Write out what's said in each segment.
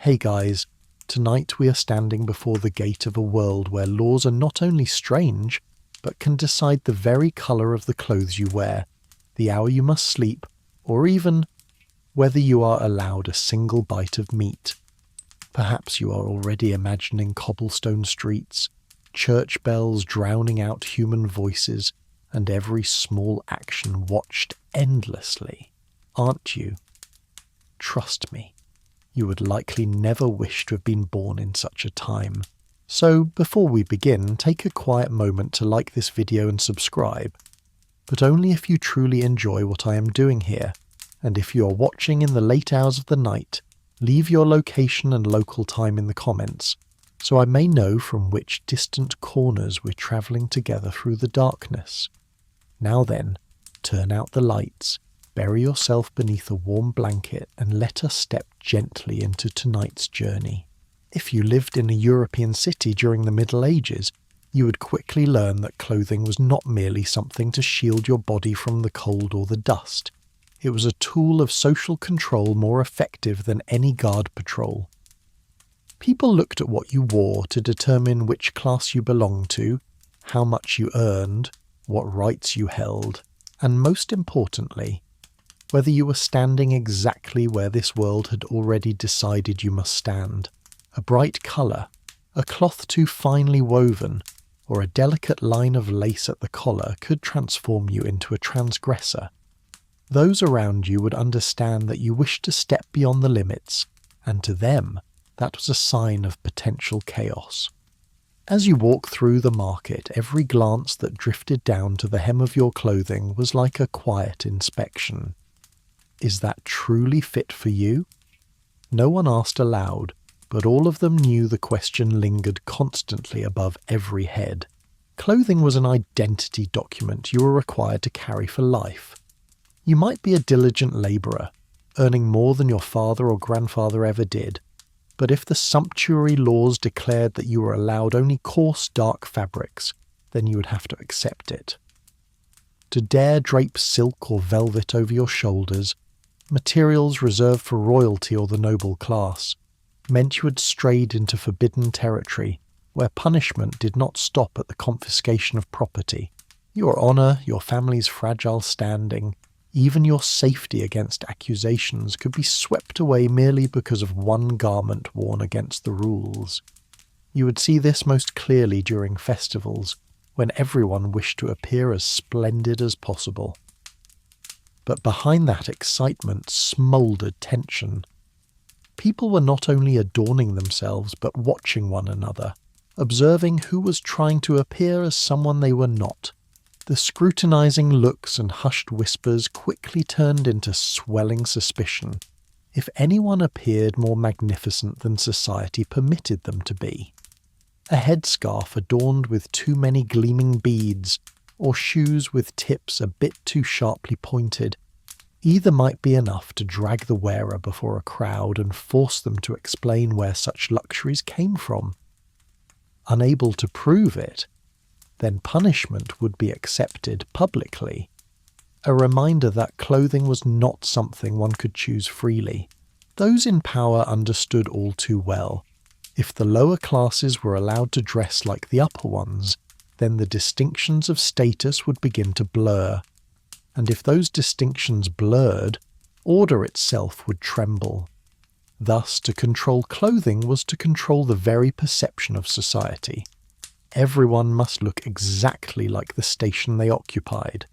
Hey guys, tonight we are standing before the gate of a world where laws are not only strange, but can decide the very colour of the clothes you wear, the hour you must sleep, or even whether you are allowed a single bite of meat. Perhaps you are already imagining cobblestone streets, church bells drowning out human voices, and every small action watched endlessly, aren't you? Trust me, you would likely never wish to have been born in such a time. So before we begin, take a quiet moment to like this video and subscribe, but only if you truly enjoy what I am doing here, and if you are watching in the late hours of the night, leave your location and local time in the comments, so I may know from which distant corners we're travelling together through the darkness. Now then, turn out the lights, bury yourself beneath a warm blanket, and let us step gently into tonight's journey. If you lived in a European city during the Middle Ages, you would quickly learn that clothing was not merely something to shield your body from the cold or the dust. It was a tool of social control more effective than any guard patrol. People looked at what you wore to determine which class you belonged to, how much you earned, what rights you held, and most importantly, whether you were standing exactly where this world had already decided you must stand. A bright colour, a cloth too finely woven, or a delicate line of lace at the collar could transform you into a transgressor. Those around you would understand that you wished to step beyond the limits, and to them, that was a sign of potential chaos. As you walked through the market, every glance that drifted down to the hem of your clothing was like a quiet inspection. Is that truly fit for you? No one asked aloud, but all of them knew the question lingered constantly above every head. Clothing was an identity document you were required to carry for life. You might be a diligent labourer, earning more than your father or grandfather ever did, but if the sumptuary laws declared that you were allowed only coarse, dark fabrics, then you would have to accept it. To dare drape silk or velvet over your shoulders, materials reserved for royalty or the noble class, meant you had strayed into forbidden territory, where punishment did not stop at the confiscation of property. Your honour, your family's fragile standing, even your safety against accusations could be swept away merely because of one garment worn against the rules. You would see this most clearly during festivals, when everyone wished to appear as splendid as possible. But behind that excitement smouldered tension. People were not only adorning themselves but watching one another, observing who was trying to appear as someone they were not. The scrutinizing looks and hushed whispers quickly turned into swelling suspicion if anyone appeared more magnificent than society permitted them to be. A headscarf adorned with too many gleaming beads, or shoes with tips a bit too sharply pointed, either might be enough to drag the wearer before a crowd and force them to explain where such luxuries came from. Unable to prove it, then punishment would be accepted publicly, a reminder that clothing was not something one could choose freely. Those in power understood all too well. If the lower classes were allowed to dress like the upper ones, then the distinctions of status would begin to blur, and if those distinctions blurred, order itself would tremble. Thus, to control clothing was to control the very perception of society. Everyone must look exactly like the station they occupied.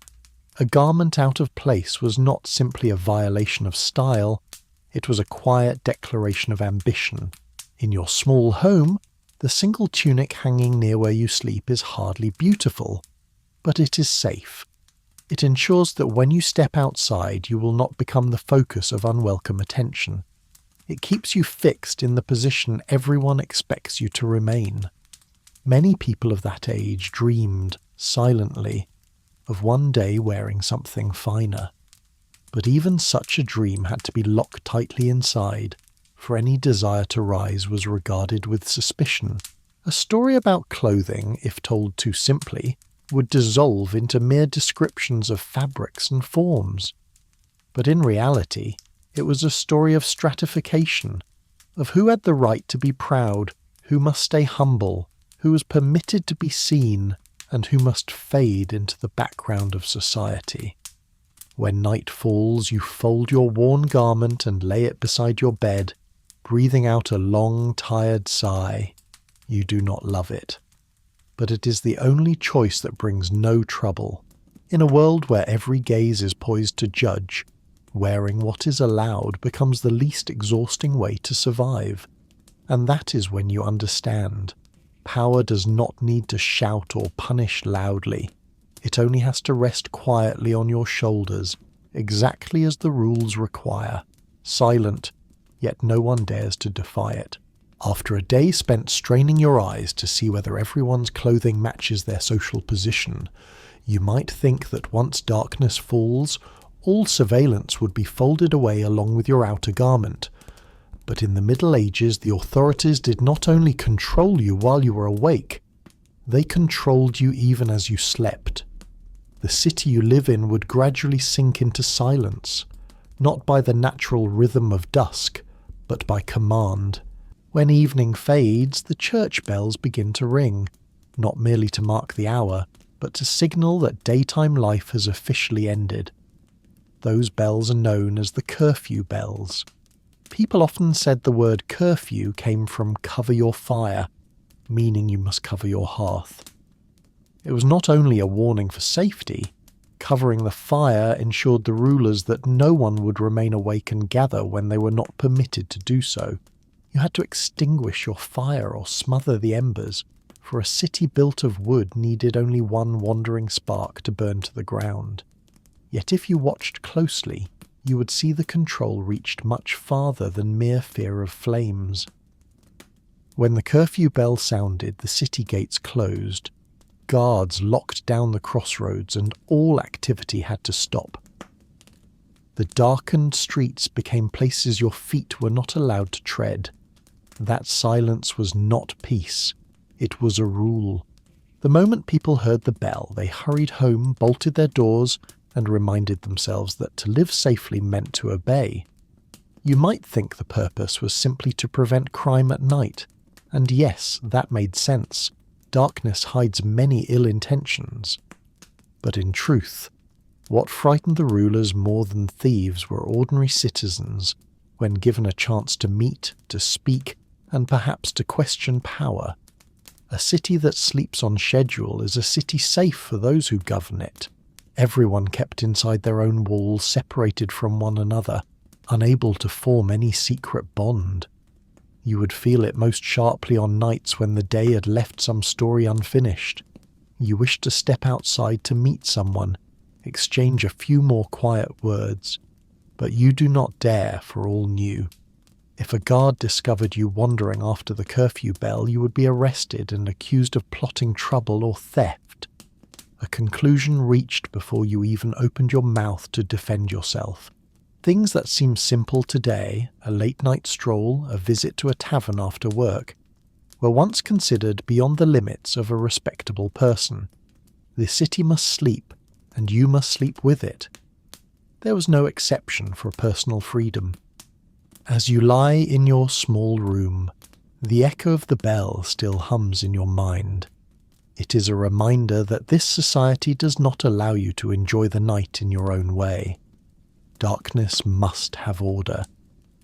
A garment out of place was not simply a violation of style, it was a quiet declaration of ambition. In your small home, the single tunic hanging near where you sleep is hardly beautiful, but it is safe. It ensures that when you step outside, you will not become the focus of unwelcome attention. It keeps you fixed in the position everyone expects you to remain. Many people of that age dreamed, silently, of one day wearing something finer. But even such a dream had to be locked tightly inside, for any desire to rise was regarded with suspicion. A story about clothing, if told too simply, would dissolve into mere descriptions of fabrics and forms. But in reality, it was a story of stratification, of who had the right to be proud, who must stay humble, who was permitted to be seen, and who must fade into the background of society. When night falls, you fold your worn garment and lay it beside your bed, breathing out a long, tired sigh. You do not love it. But it is the only choice that brings no trouble. In a world where every gaze is poised to judge, wearing what is allowed becomes the least exhausting way to survive. And that is when you understand. Power does not need to shout or punish loudly. It only has to rest quietly on your shoulders, exactly as the rules require, silent, yet no one dares to defy it. After a day spent straining your eyes to see whether everyone's clothing matches their social position, you might think that once darkness falls, all surveillance would be folded away along with your outer garment. But in the Middle Ages, the authorities did not only control you while you were awake, they controlled you even as you slept. The city you live in would gradually sink into silence, not by the natural rhythm of dusk, but by command. When evening fades, the church bells begin to ring, not merely to mark the hour, but to signal that daytime life has officially ended. Those bells are known as the curfew bells. People often said the word curfew came from cover your fire, meaning you must cover your hearth. It was not only a warning for safety. Covering the fire ensured the rulers that no one would remain awake and gather when they were not permitted to do so. You had to extinguish your fire or smother the embers, for a city built of wood needed only one wandering spark to burn to the ground. Yet if you watched closely, you would see the control reached much farther than mere fear of flames. When the curfew bell sounded, the city gates closed. Guards locked down the crossroads and all activity had to stop. The darkened streets became places your feet were not allowed to tread. That silence was not peace. It was a rule. The moment people heard the bell, they hurried home, bolted their doors, and reminded themselves that to live safely meant to obey. You might think the purpose was simply to prevent crime at night. And yes, that made sense. Darkness hides many ill intentions. But in truth, what frightened the rulers more than thieves were ordinary citizens when given a chance to meet, to speak, and perhaps to question power. A city that sleeps on schedule is a city safe for those who govern it. Everyone kept inside their own walls, separated from one another, unable to form any secret bond. You would feel it most sharply on nights when the day had left some story unfinished. You wished to step outside to meet someone, exchange a few more quiet words, but you do not dare, for all knew. If a guard discovered you wandering after the curfew bell, you would be arrested and accused of plotting trouble or theft. A conclusion reached before you even opened your mouth to defend yourself. Things that seem simple today, a late-night stroll, a visit to a tavern after work, were once considered beyond the limits of a respectable person. The city must sleep, and you must sleep with it. There was no exception for personal freedom. As you lie in your small room, the echo of the bell still hums in your mind. It is a reminder that this society does not allow you to enjoy the night in your own way. Darkness must have order.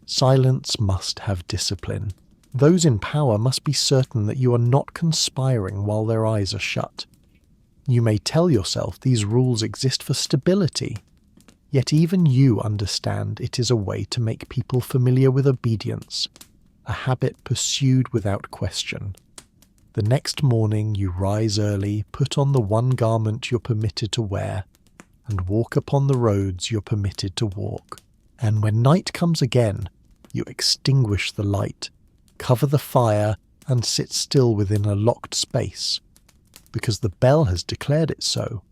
Silence must have discipline. Those in power must be certain that you are not conspiring while their eyes are shut. You may tell yourself these rules exist for stability, yet even you understand it is a way to make people familiar with obedience, a habit pursued without question. The next morning you rise early, put on the one garment you're permitted to wear, and walk upon the roads you're permitted to walk. And when night comes again, you extinguish the light, cover the fire, and sit still within a locked space, because the bell has declared it so.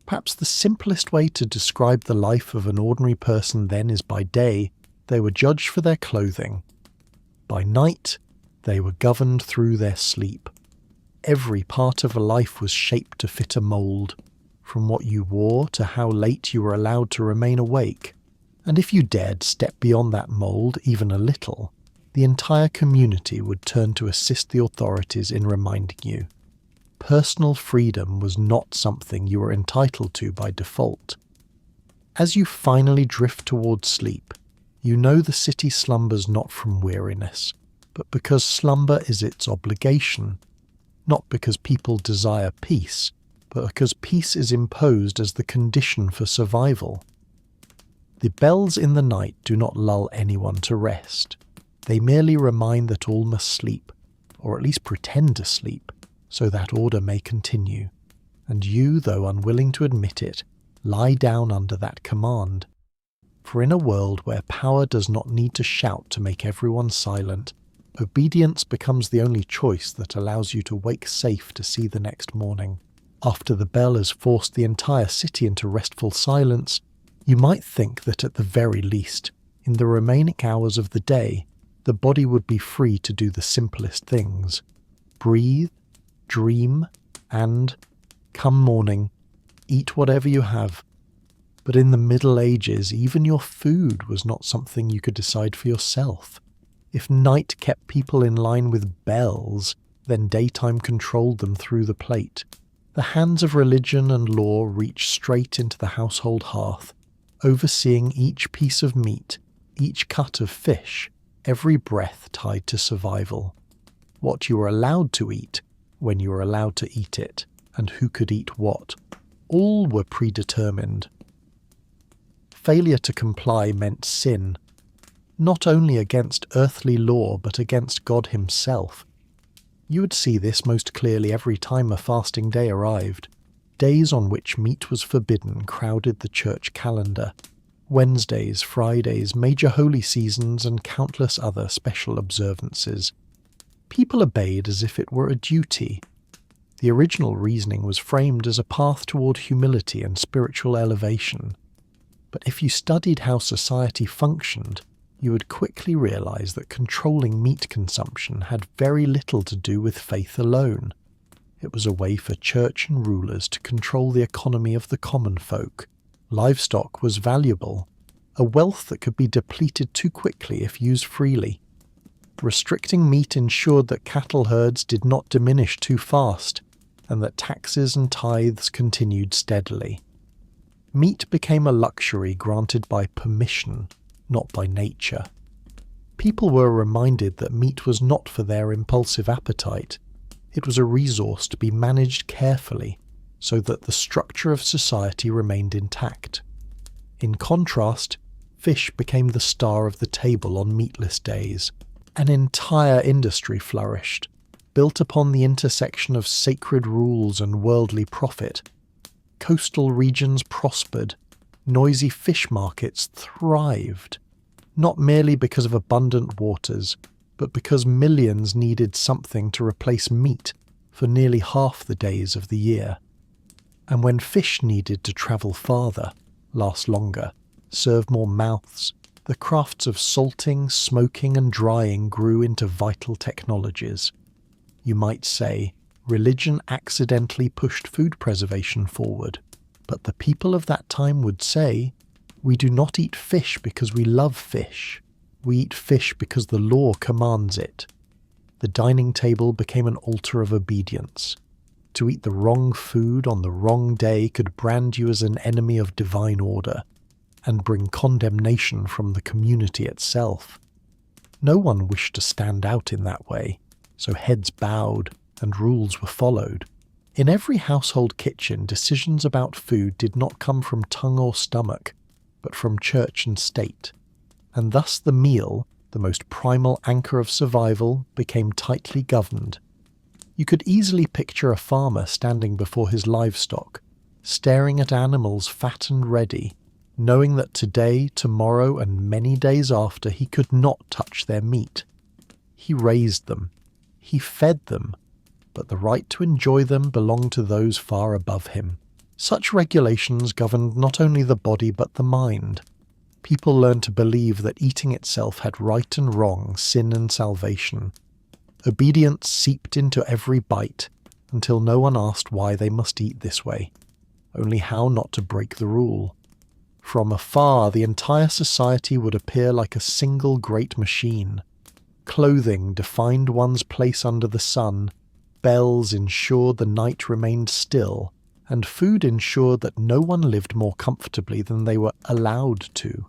Perhaps the simplest way to describe the life of an ordinary person then is by day, they were judged for their clothing. By night, they were governed through their sleep. Every part of a life was shaped to fit a mould, from what you wore to how late you were allowed to remain awake. And if you dared step beyond that mould even a little, the entire community would turn to assist the authorities in reminding you. Personal freedom was not something you were entitled to by default. As you finally drift towards sleep, you know the city slumbers not from weariness, but because slumber is its obligation, not because people desire peace, but because peace is imposed as the condition for survival. The bells in the night do not lull anyone to rest. They merely remind that all must sleep, or at least pretend to sleep, so that order may continue. And you, though unwilling to admit it, lie down under that command. For in a world where power does not need to shout to make everyone silent, obedience becomes the only choice that allows you to wake safe to see the next morning. After the bell has forced the entire city into restful silence, you might think that at the very least, in the remaining hours of the day, the body would be free to do the simplest things. Breathe, dream, and, come morning, eat whatever you have. But in the Middle Ages, even your food was not something you could decide for yourself. If night kept people in line with bells, then daytime controlled them through the plate. The hands of religion and law reached straight into the household hearth, overseeing each piece of meat, each cut of fish, every breath tied to survival. What you were allowed to eat, when you were allowed to eat it, and who could eat what, all were predetermined. Failure to comply meant sin, not only against earthly law but against God himself. You would see this most clearly every time a fasting day arrived. Days on which meat was forbidden crowded the church calendar. Wednesdays, Fridays, major holy seasons, and countless other special observances. People obeyed as if it were a duty. The original reasoning was framed as a path toward humility and spiritual elevation. But if you studied how society functioned, you would quickly realize that controlling meat consumption had very little to do with faith alone. It was a way for church and rulers to control the economy of the common folk. Livestock was valuable, a wealth that could be depleted too quickly if used freely. Restricting meat ensured that cattle herds did not diminish too fast, and that taxes and tithes continued steadily. Meat became a luxury granted by permission, not by nature. People were reminded that meat was not for their impulsive appetite. It was a resource to be managed carefully, so that the structure of society remained intact. In contrast, fish became the star of the table on meatless days. An entire industry flourished, built upon the intersection of sacred rules and worldly profit. Coastal regions prospered, noisy fish markets thrived, not merely because of abundant waters, but because millions needed something to replace meat for nearly half the days of the year. And when fish needed to travel farther, last longer, serve more mouths, the crafts of salting, smoking and drying grew into vital technologies. You might say, religion accidentally pushed food preservation forward, but the people of that time would say, we do not eat fish because we love fish. We eat fish because the law commands it. The dining table became an altar of obedience. To eat the wrong food on the wrong day could brand you as an enemy of divine order, and bring condemnation from the community itself. No one wished to stand out in that way, so heads bowed and rules were followed. In every household kitchen, decisions about food did not come from tongue or stomach, but from church and state. And thus the meal, the most primal anchor of survival, became tightly governed. You could easily picture a farmer standing before his livestock, staring at animals fat and ready, knowing that today, tomorrow, and many days after he could not touch their meat. He raised them. He fed them. But the right to enjoy them belonged to those far above him. Such regulations governed not only the body but the mind. People learned to believe that eating itself had right and wrong, sin and salvation. Obedience seeped into every bite, until no one asked why they must eat this way, only how not to break the rule. From afar, the entire society would appear like a single great machine. Clothing defined one's place under the sun, bells ensured the night remained still, and food ensured that no one lived more comfortably than they were allowed to.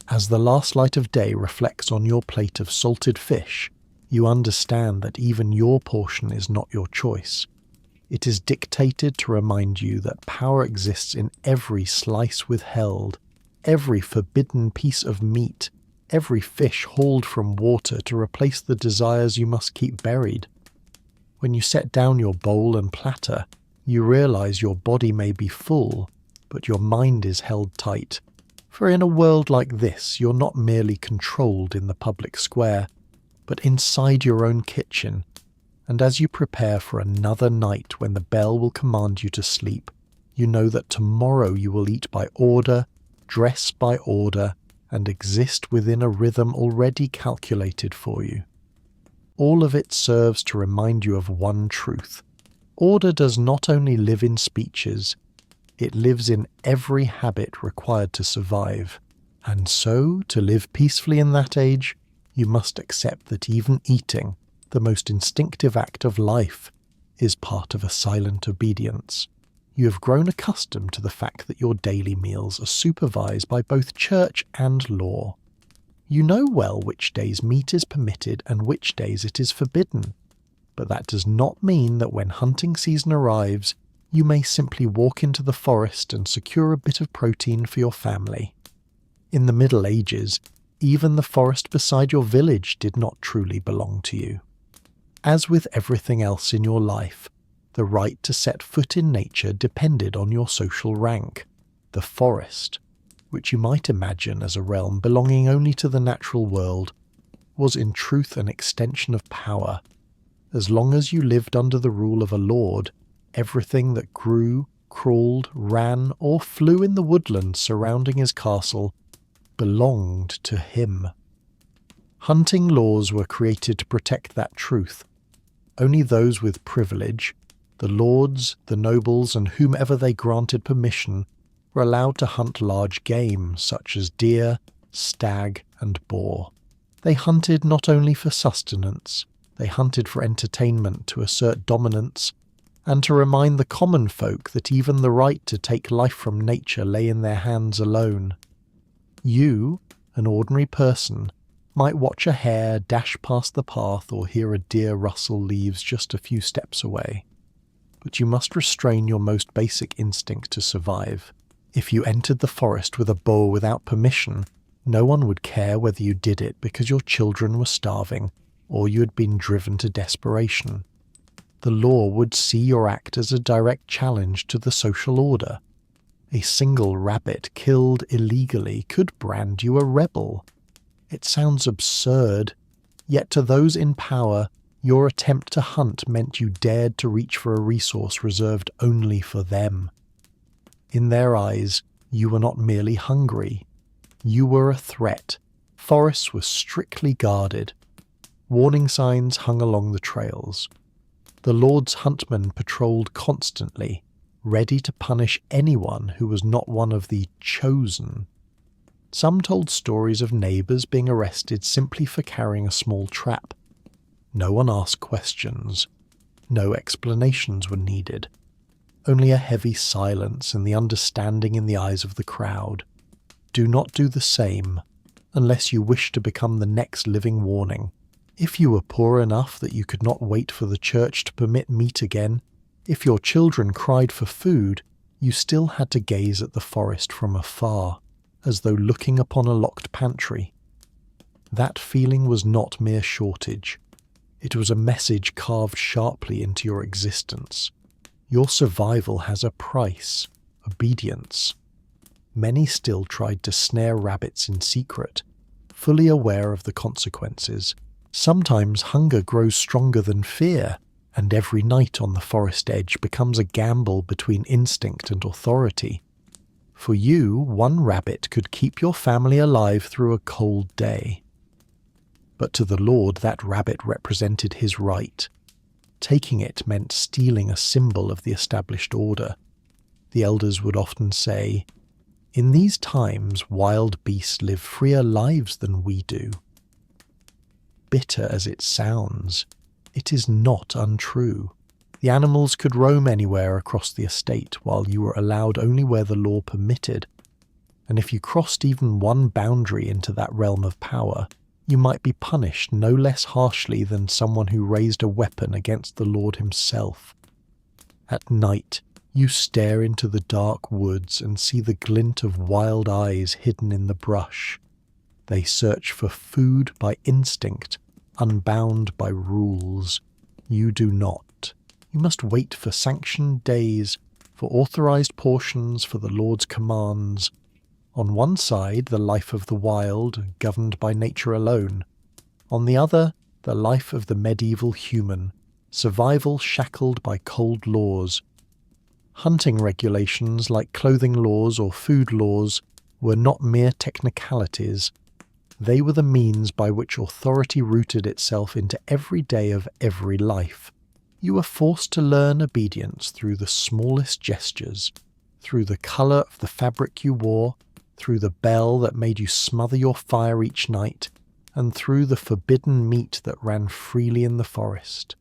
As the last light of day reflects on your plate of salted fish, you understand that even your portion is not your choice. It is dictated to remind you that power exists in every slice withheld, every forbidden piece of meat, every fish hauled from water to replace the desires you must keep buried. When you set down your bowl and platter, you realize your body may be full, but your mind is held tight. For in a world like this, you're not merely controlled in the public square, but inside your own kitchen. And as you prepare for another night when the bell will command you to sleep, you know that tomorrow you will eat by order, dress by order, and exist within a rhythm already calculated for you. All of it serves to remind you of one truth. Order does not only live in speeches, it lives in every habit required to survive. And so, to live peacefully in that age, you must accept that even eating, the most instinctive act of life, is part of a silent obedience. You have grown accustomed to the fact that your daily meals are supervised by both church and law. You know well which days meat is permitted and which days it is forbidden, but that does not mean that when hunting season arrives, you may simply walk into the forest and secure a bit of protein for your family. In the Middle Ages, even the forest beside your village did not truly belong to you. As with everything else in your life, the right to set foot in nature depended on your social rank. The forest, which you might imagine as a realm belonging only to the natural world, was in truth an extension of power. As long as you lived under the rule of a lord, everything that grew, crawled, ran, or flew in the woodlands surrounding his castle belonged to him. Hunting laws were created to protect that truth. Only those with privilege, the lords, the nobles, and whomever they granted permission, were allowed to hunt large game such as deer, stag, and boar. They hunted not only for sustenance, they hunted for entertainment, to assert dominance, and to remind the common folk that even the right to take life from nature lay in their hands alone. You, an ordinary person, might watch a hare dash past the path or hear a deer rustle leaves just a few steps away. But you must restrain your most basic instinct to survive. If you entered the forest with a bow without permission, no one would care whether you did it because your children were starving or you had been driven to desperation. The law would see your act as a direct challenge to the social order. A single rabbit killed illegally could brand you a rebel. It sounds absurd, yet to those in power, your attempt to hunt meant you dared to reach for a resource reserved only for them. In their eyes, you were not merely hungry. You were a threat. Forests were strictly guarded. Warning signs hung along the trails. The Lord's huntmen patrolled constantly, ready to punish anyone who was not one of the chosen. Some told stories of neighbours being arrested simply for carrying a small trap. No one asked questions. No explanations were needed. Only a heavy silence and the understanding in the eyes of the crowd. Do not do the same, unless you wish to become the next living warning. If you were poor enough that you could not wait for the church to permit meat again, if your children cried for food, you still had to gaze at the forest from afar, as though looking upon a locked pantry. That feeling was not mere shortage. It was a message carved sharply into your existence. Your survival has a price, obedience. Many still tried to snare rabbits in secret, fully aware of the consequences. Sometimes hunger grows stronger than fear, and every night on the forest edge becomes a gamble between instinct and authority. For you, one rabbit could keep your family alive through a cold day. But to the Lord, that rabbit represented his right. Taking it meant stealing a symbol of the established order. The elders would often say, "In these times, wild beasts live freer lives than we do." bitter as it sounds, it is not untrue. The animals could roam anywhere across the estate, while you were allowed only where the law permitted. And if you crossed even one boundary into that realm of power, you might be punished no less harshly than someone who raised a weapon against the Lord himself. At night, you stare into the dark woods and see the glint of wild eyes hidden in the brush. They search for food by instinct, unbound by rules. You do not. You must wait for sanctioned days, for authorized portions, for the Lord's commands. On one side, the life of the wild, governed by nature alone. On the other, the life of the medieval human, survival shackled by cold laws. Hunting regulations like clothing laws or food laws were not mere technicalities. They were the means by which authority rooted itself into every day of every life. You were forced to learn obedience through the smallest gestures, through the colour of the fabric you wore, through the bell that made you smother your fire each night, and through the forbidden meat that ran freely in the forest.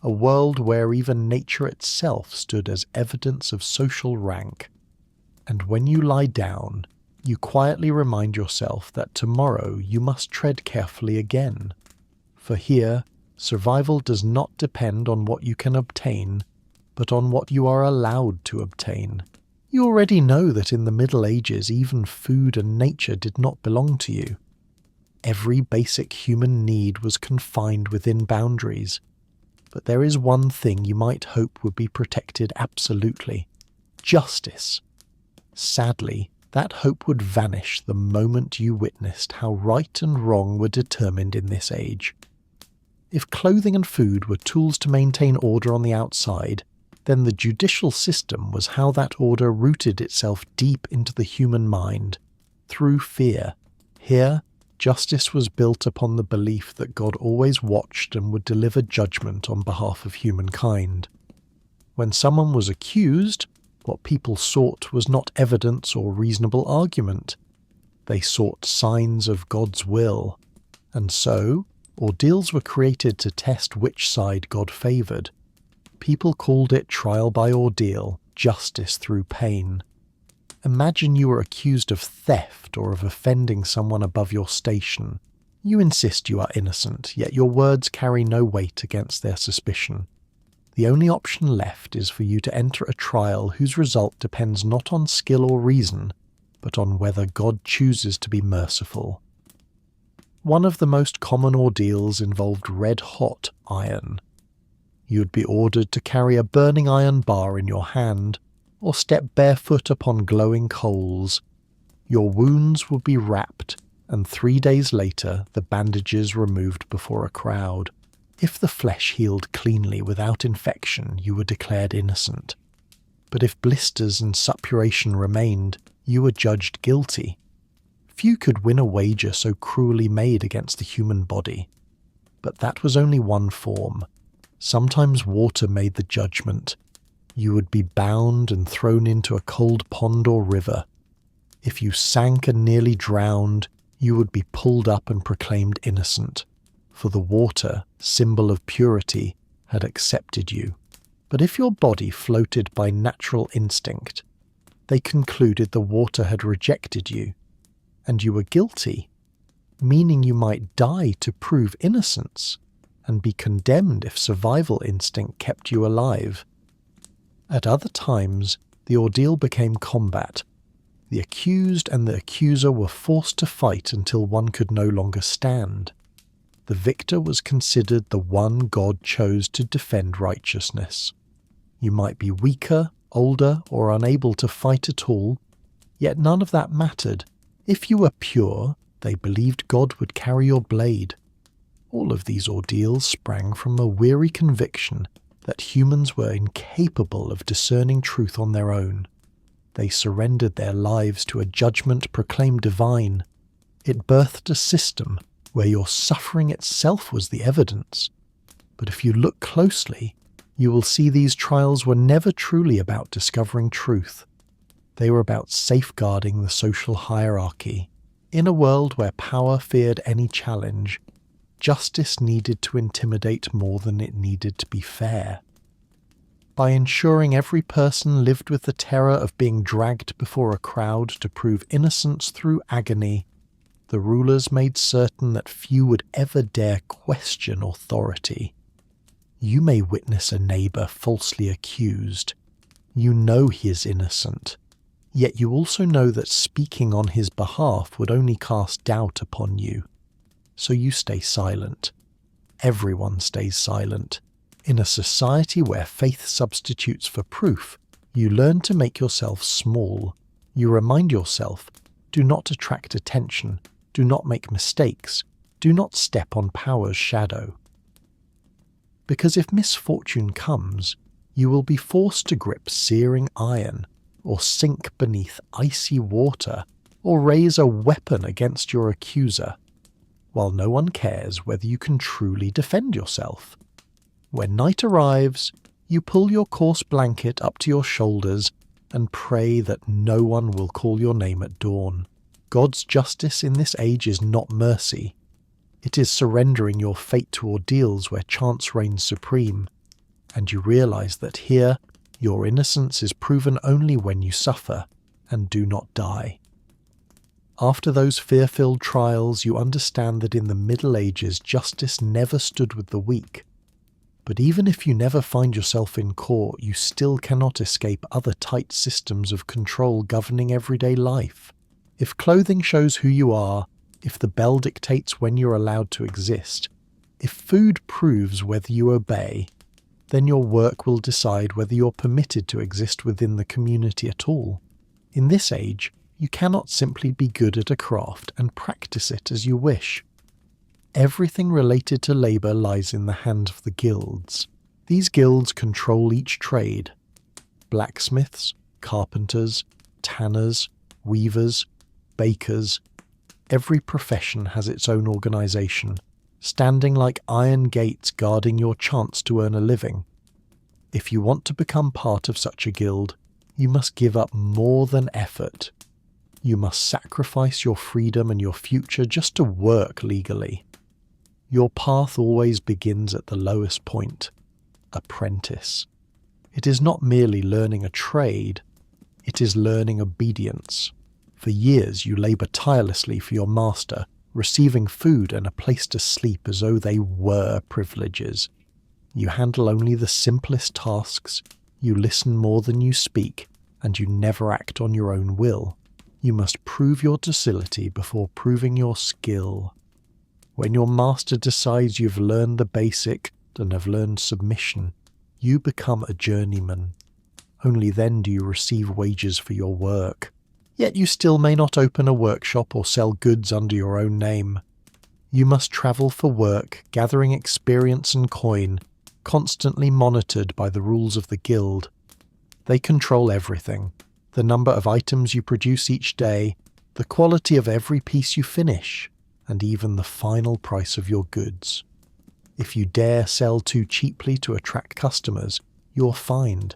A world where even nature itself stood as evidence of social rank. And when you lie down, you quietly remind yourself that tomorrow you must tread carefully again. For here, survival does not depend on what you can obtain, but on what you are allowed to obtain. You already know that in the Middle Ages even food and nature did not belong to you. Every basic human need was confined within boundaries. But there is one thing you might hope would be protected absolutely: justice. Sadly, that hope would vanish the moment you witnessed how right and wrong were determined in this age. If clothing and food were tools to maintain order on the outside, then the judicial system was how that order rooted itself deep into the human mind, through fear. Here, justice was built upon the belief that God always watched and would deliver judgment on behalf of humankind. When someone was accused, what people sought was not evidence or reasonable argument. They sought signs of God's will. And so, ordeals were created to test which side God favoured. People called it trial by ordeal, justice through pain. Imagine you were accused of theft or of offending someone above your station. You insist you are innocent, yet your words carry no weight against their suspicion. The only option left is for you to enter a trial whose result depends not on skill or reason, but on whether God chooses to be merciful. One of the most common ordeals involved red-hot iron. You would be ordered to carry a burning iron bar in your hand, or step barefoot upon glowing coals. Your wounds would be wrapped, and 3 days later the bandages removed before a crowd. If the flesh healed cleanly without infection, you were declared innocent. But if blisters and suppuration remained, you were judged guilty. Few could win a wager so cruelly made against the human body. But that was only one form. Sometimes water made the judgment. You would be bound and thrown into a cold pond or river. If you sank and nearly drowned, you would be pulled up and proclaimed innocent, for the water, symbol of purity, had accepted you. But if your body floated by natural instinct, they concluded the water had rejected you, and you were guilty, meaning you might die to prove innocence, and be condemned if survival instinct kept you alive. At other times, the ordeal became combat. The accused and the accuser were forced to fight until one could no longer stand. The victor was considered the one God chose to defend righteousness. You might be weaker, older, or unable to fight at all, yet none of that mattered. If you were pure, they believed God would carry your blade. All of these ordeals sprang from a weary conviction that humans were incapable of discerning truth on their own. They surrendered their lives to a judgment proclaimed divine. It birthed a system where your suffering itself was the evidence. But if you look closely, you will see these trials were never truly about discovering truth. They were about safeguarding the social hierarchy. In a world where power feared any challenge, justice needed to intimidate more than it needed to be fair. By ensuring every person lived with the terror of being dragged before a crowd to prove innocence through agony, the rulers made certain that few would ever dare question authority. You may witness a neighbour falsely accused. You know he is innocent, yet you also know that speaking on his behalf would only cast doubt upon you. So you stay silent. Everyone stays silent. In a society where faith substitutes for proof, you learn to make yourself small. You remind yourself, do not attract attention, do not make mistakes, do not step on power's shadow. Because if misfortune comes, you will be forced to grip searing iron, or sink beneath icy water, or raise a weapon against your accuser, while no one cares whether you can truly defend yourself. When night arrives, you pull your coarse blanket up to your shoulders and pray that no one will call your name at dawn. God's justice in this age is not mercy. It is surrendering your fate to ordeals where chance reigns supreme, and you realize that here your innocence is proven only when you suffer and do not die. After those fear-filled trials, you understand that in the Middle Ages justice never stood with the weak. But even if you never find yourself in court, you still cannot escape other tight systems of control governing everyday life. If clothing shows who you are, if the bell dictates when you're allowed to exist, if food proves whether you obey, then your work will decide whether you're permitted to exist within the community at all. In this age, you cannot simply be good at a craft and practice it as you wish. Everything related to labour lies in the hands of the guilds. These guilds control each trade. Blacksmiths, carpenters, tanners, weavers, bakers. Every profession has its own organisation, standing like iron gates guarding your chance to earn a living. If you want to become part of such a guild, you must give up more than effort. You must sacrifice your freedom and your future just to work legally. Your path always begins at the lowest point, apprentice. It is not merely learning a trade, it is learning obedience. For years you labour tirelessly for your master, receiving food and a place to sleep as though they were privileges. You handle only the simplest tasks, you listen more than you speak, and you never act on your own will. You must prove your docility before proving your skill. When your master decides you've learned the basic and have learned submission, you become a journeyman. Only then do you receive wages for your work. Yet you still may not open a workshop or sell goods under your own name. You must travel for work, gathering experience and coin, constantly monitored by the rules of the guild. They control everything: the number of items you produce each day, the quality of every piece you finish, and even the final price of your goods. If you dare sell too cheaply to attract customers, you're fined.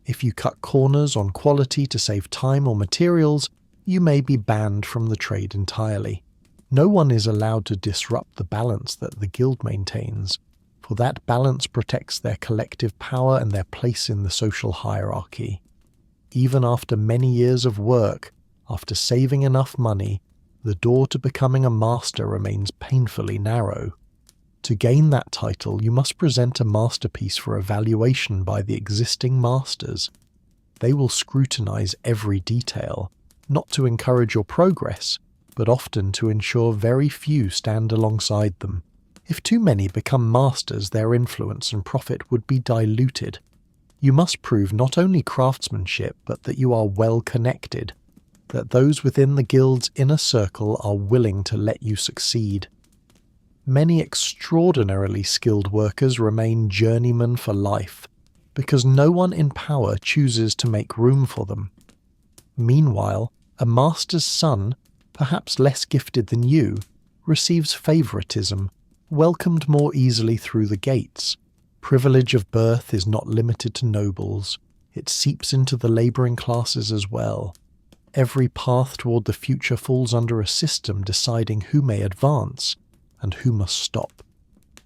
If you cut corners on quality to save time or materials, you may be banned from the trade entirely. No one is allowed to disrupt the balance that the guild maintains, for that balance protects their collective power and their place in the social hierarchy. Even after many years of work, after saving enough money, the door to becoming a master remains painfully narrow. To gain that title, you must present a masterpiece for evaluation by the existing masters. They will scrutinize every detail, not to encourage your progress, but often to ensure very few stand alongside them. If too many become masters, their influence and profit would be diluted. You must prove not only craftsmanship, but that you are well connected, that those within the guild's inner circle are willing to let you succeed. Many extraordinarily skilled workers remain journeymen for life, because no one in power chooses to make room for them. Meanwhile, a master's son, perhaps less gifted than you, receives favoritism, welcomed more easily through the gates. Privilege of birth is not limited to nobles, it seeps into the labouring classes as well. Every path toward the future falls under a system deciding who may advance, and who must stop.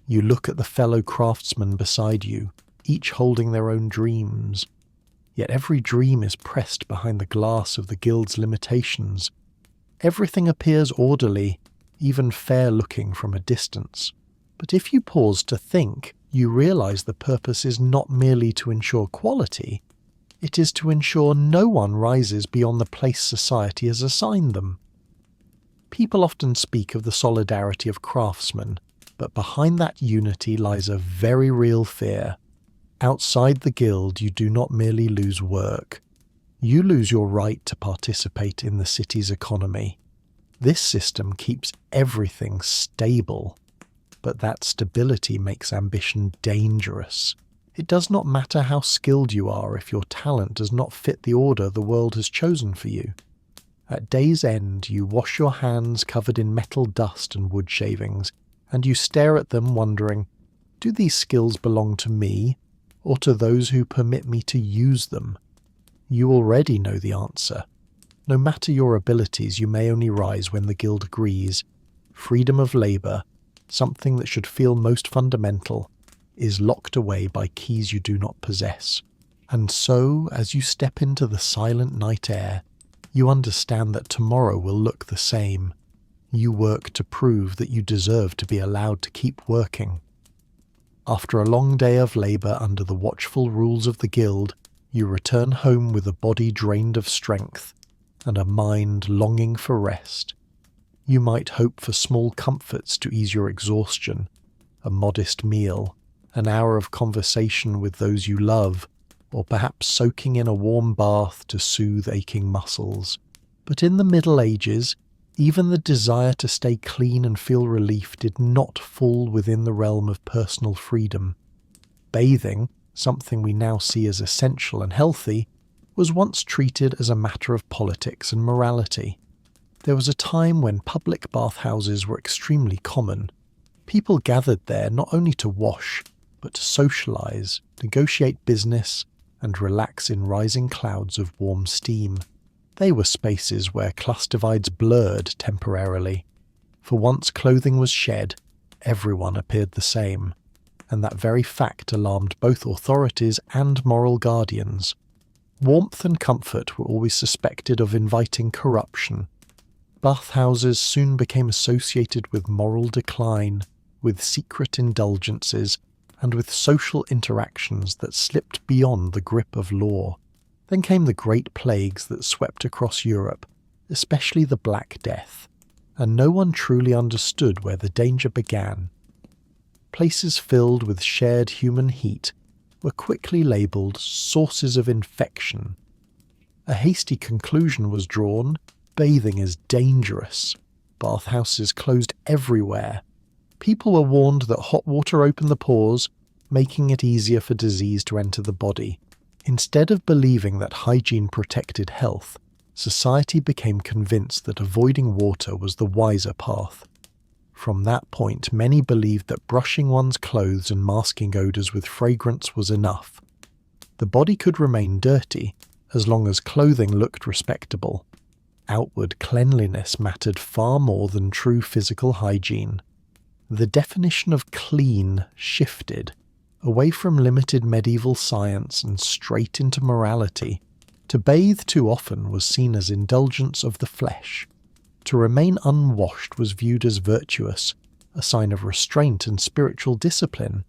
You look at the fellow craftsmen beside you, each holding their own dreams. Yet every dream is pressed behind the glass of the guild's limitations. Everything appears orderly, even fair-looking from a distance. But if you pause to think, you realize the purpose is not merely to ensure quality, it is to ensure no one rises beyond the place society has assigned them. People often speak of the solidarity of craftsmen, but behind that unity lies a very real fear. Outside the guild, you do not merely lose work. You lose your right to participate in the city's economy. This system keeps everything stable, but that stability makes ambition dangerous. It does not matter how skilled you are if your talent does not fit the order the world has chosen for you. At day's end, you wash your hands covered in metal dust and wood shavings, and you stare at them wondering, do these skills belong to me, or to those who permit me to use them? You already know the answer. No matter your abilities, you may only rise when the guild agrees. Freedom of labour, something that should feel most fundamental, is locked away by keys you do not possess. And so, as you step into the silent night air, you understand that tomorrow will look the same. You work to prove that you deserve to be allowed to keep working. After a long day of labour under the watchful rules of the guild, you return home with a body drained of strength and a mind longing for rest. You might hope for small comforts to ease your exhaustion, a modest meal, an hour of conversation with those you love, or perhaps soaking in a warm bath to soothe aching muscles. But in the Middle Ages, even the desire to stay clean and feel relief did not fall within the realm of personal freedom. Bathing, something we now see as essential and healthy, was once treated as a matter of politics and morality. There was a time when public bathhouses were extremely common. People gathered there not only to wash, but to socialise, negotiate business, and relax in rising clouds of warm steam. They were spaces where class divides blurred temporarily. For once clothing was shed, everyone appeared the same, and that very fact alarmed both authorities and moral guardians. Warmth and comfort were always suspected of inviting corruption. Bathhouses soon became associated with moral decline, with secret indulgences, and with social interactions that slipped beyond the grip of law. Then came the great plagues that swept across Europe, especially the Black Death, and no one truly understood where the danger began. Places filled with shared human heat were quickly labelled sources of infection. A hasty conclusion was drawn: bathing is dangerous. Bathhouses closed everywhere. People were warned that hot water opened the pores, making it easier for disease to enter the body. Instead of believing that hygiene protected health, society became convinced that avoiding water was the wiser path. From that point, many believed that brushing one's clothes and masking odours with fragrance was enough. The body could remain dirty as long as clothing looked respectable. Outward cleanliness mattered far more than true physical hygiene. The definition of clean shifted, away from limited medieval science and straight into morality. To bathe too often was seen as indulgence of the flesh. To remain unwashed was viewed as virtuous, a sign of restraint and spiritual discipline.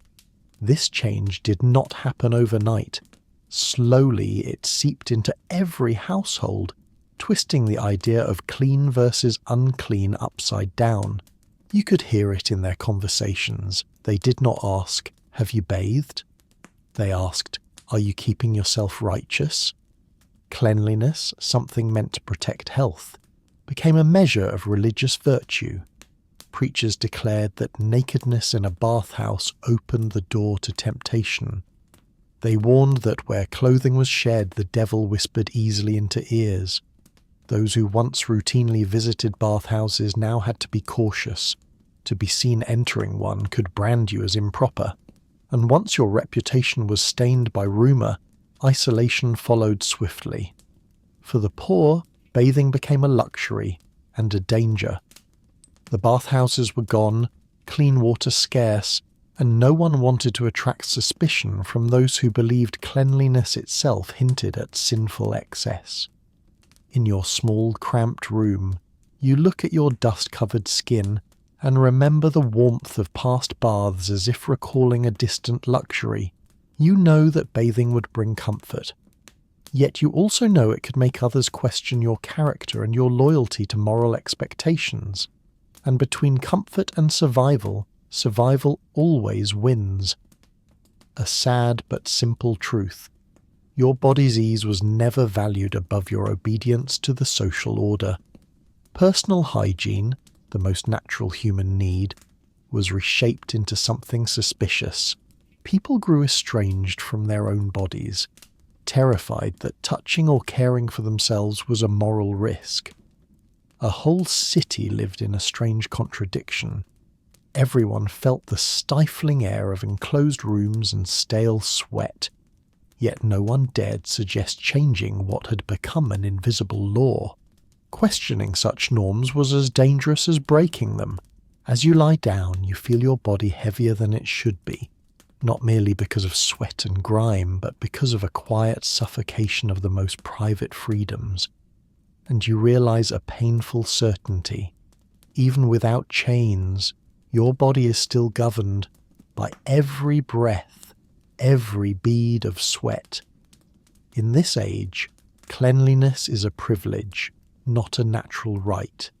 This change did not happen overnight. Slowly it seeped into every household, twisting the idea of clean versus unclean upside down. You could hear it in their conversations. They did not ask, "Have you bathed?" They asked, "Are you keeping yourself righteous?" Cleanliness, something meant to protect health, became a measure of religious virtue. Preachers declared that nakedness in a bathhouse opened the door to temptation. They warned that where clothing was shed, the devil whispered easily into ears. Those who once routinely visited bathhouses now had to be cautious. To be seen entering one could brand you as improper. And once your reputation was stained by rumour, isolation followed swiftly. For the poor, bathing became a luxury and a danger. The bathhouses were gone, clean water scarce, and no one wanted to attract suspicion from those who believed cleanliness itself hinted at sinful excess. In your small, cramped room, you look at your dust-covered skin and remember the warmth of past baths as if recalling a distant luxury. You know that bathing would bring comfort. Yet you also know it could make others question your character and your loyalty to moral expectations. And between comfort and survival, survival always wins. A sad but simple truth. Your body's ease was never valued above your obedience to the social order. Personal hygiene, the most natural human need, was reshaped into something suspicious. People grew estranged from their own bodies, terrified that touching or caring for themselves was a moral risk. A whole city lived in a strange contradiction. Everyone felt the stifling air of enclosed rooms and stale sweat, yet no one dared suggest changing what had become an invisible law. Questioning such norms was as dangerous as breaking them. As you lie down, you feel your body heavier than it should be, not merely because of sweat and grime, but because of a quiet suffocation of the most private freedoms. And you realize a painful certainty. Even without chains, your body is still governed by every breath, every bead of sweat. In this age, cleanliness is a privilege, not a natural right.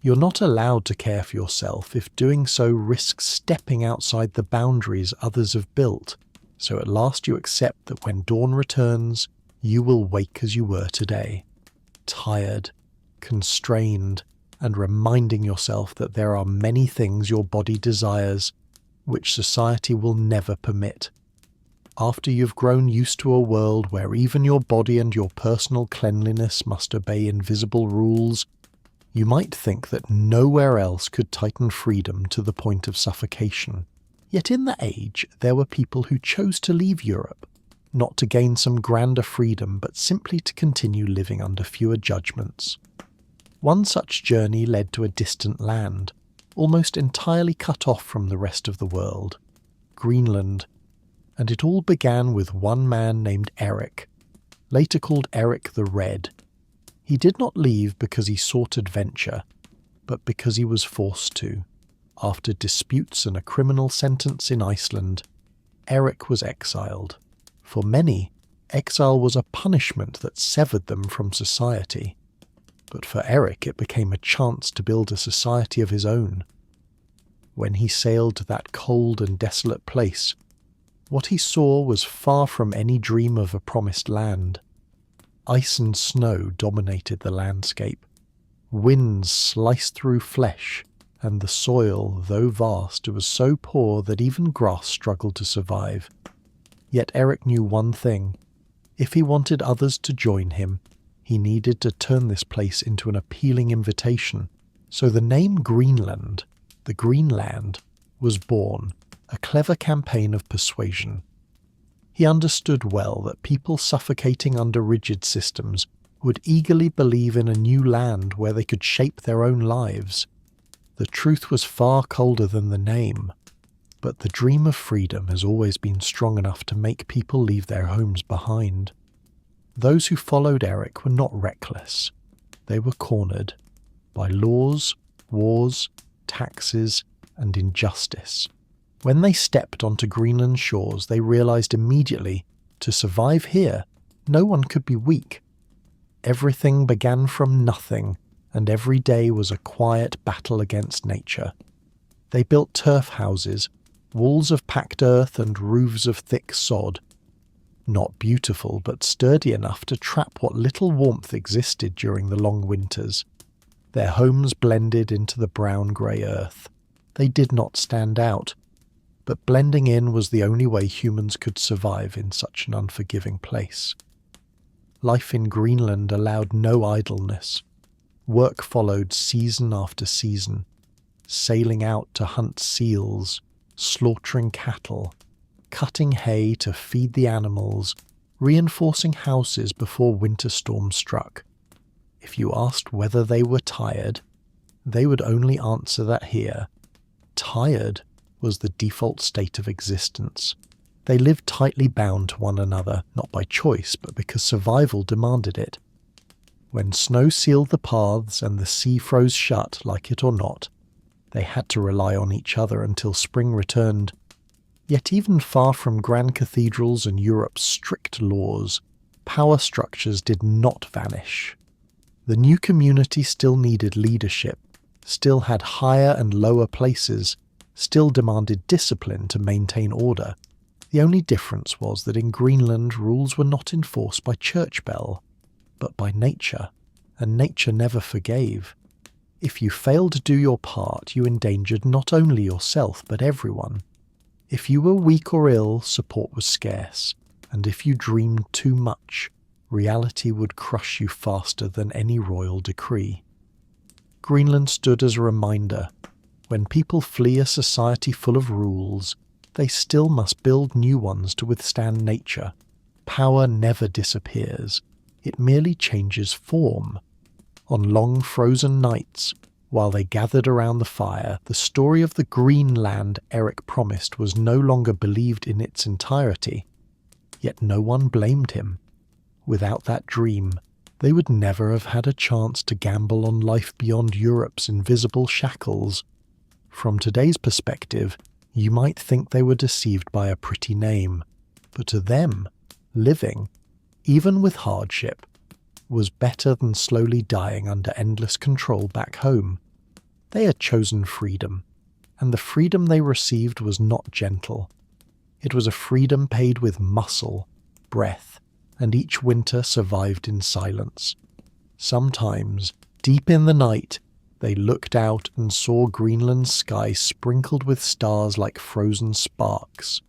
You're not allowed to care for yourself if doing so risks stepping outside the boundaries others have built, so at last you accept that when dawn returns, you will wake as you were today, tired, constrained, and reminding yourself that there are many things your body desires which society will never permit. After you've grown used to a world where even your body and your personal cleanliness must obey invisible rules, you might think that nowhere else could tighten freedom to the point of suffocation. Yet in the age, there were people who chose to leave Europe, not to gain some grander freedom, but simply to continue living under fewer judgments. One such journey led to a distant land, almost entirely cut off from the rest of the world, Greenland, and it all began with one man named Eric, later called Eric the Red. He did not leave because he sought adventure, but because he was forced to. After disputes and a criminal sentence in Iceland, Eric was exiled. For many, exile was a punishment that severed them from society. But for Eric, it became a chance to build a society of his own. When he sailed to that cold and desolate place, what he saw was far from any dream of a promised land. Ice and snow dominated the landscape. Winds sliced through flesh, and the soil, though vast, was so poor that even grass struggled to survive. Yet Eric knew one thing. If he wanted others to join him, he needed to turn this place into an appealing invitation. So the name Greenland, the Green Land, was born, a clever campaign of persuasion. He understood well that people suffocating under rigid systems would eagerly believe in a new land where they could shape their own lives. The truth was far colder than the name, but the dream of freedom has always been strong enough to make people leave their homes behind. Those who followed Eric were not reckless. They were cornered by laws, wars, taxes, and injustice. When they stepped onto Greenland's shores, they realized immediately, to survive here, no one could be weak. Everything began from nothing, and every day was a quiet battle against nature. They built turf houses, walls of packed earth and roofs of thick sod. Not beautiful, but sturdy enough to trap what little warmth existed during the long winters. Their homes blended into the brown-grey earth. They did not stand out, but blending in was the only way humans could survive in such an unforgiving place. Life in Greenland allowed no idleness. Work followed season after season, sailing out to hunt seals, slaughtering cattle, cutting hay to feed the animals, reinforcing houses before winter storms struck. If you asked whether they were tired, they would only answer that here, tired was the default state of existence. They lived tightly bound to one another, not by choice, but because survival demanded it. When snow sealed the paths and the sea froze shut, like it or not, they had to rely on each other until spring returned. Yet even far from grand cathedrals and Europe's strict laws, power structures did not vanish. The new community still needed leadership, still had higher and lower places, still demanded discipline to maintain order. The only difference was that in Greenland rules were not enforced by church bell, but by nature, and nature never forgave. If you failed to do your part, you endangered not only yourself but everyone. If you were weak or ill, support was scarce, and if you dreamed too much, reality would crush you faster than any royal decree. Greenland stood as a reminder. When people flee a society full of rules, they still must build new ones to withstand nature. Power never disappears. It merely changes form. On long frozen nights, while they gathered around the fire, the story of the Greenland Eric promised was no longer believed in its entirety. Yet no one blamed him. Without that dream, they would never have had a chance to gamble on life beyond Europe's invisible shackles. From today's perspective, you might think they were deceived by a pretty name, but to them, living, even with hardship, was better than slowly dying under endless control back home. They had chosen freedom, and the freedom they received was not gentle. It was a freedom paid with muscle, breath, and each winter survived in silence. Sometimes, deep in the night, they looked out and saw Greenland's sky sprinkled with stars like frozen sparks.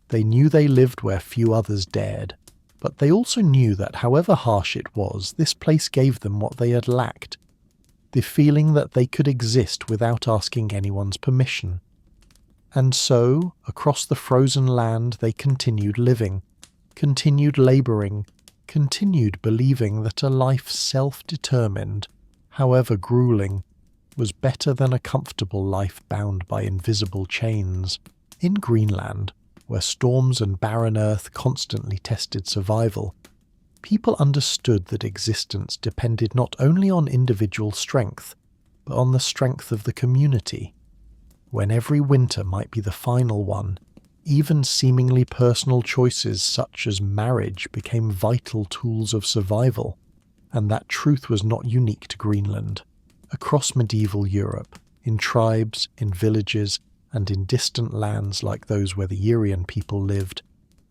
They knew they lived where few others dared, but they also knew that however harsh it was, this place gave them what they had lacked, the feeling that they could exist without asking anyone's permission. And so, across the frozen land, they continued living, continued labouring, continued believing that a life self-determined, however grueling, was better than a comfortable life bound by invisible chains. In Greenland, where storms and barren earth constantly tested survival, people understood that existence depended not only on individual strength, but on the strength of the community. When every winter might be the final one, even seemingly personal choices such as marriage became vital tools of survival, and that truth was not unique to Greenland. Across medieval Europe, in tribes, in villages, and in distant lands like those where the Urian people lived,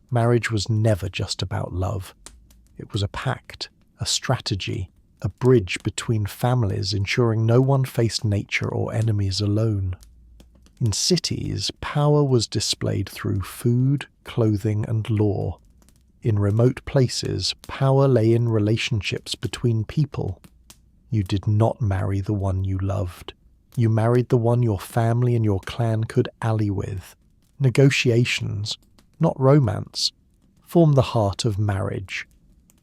marriage was never just about love. It was a pact, a strategy, a bridge between families ensuring no one faced nature or enemies alone. In cities, power was displayed through food, clothing, and law. In remote places, power lay in relationships between people. You did not marry the one you loved. You married the one your family and your clan could ally with. Negotiations, not romance, formed the heart of marriage.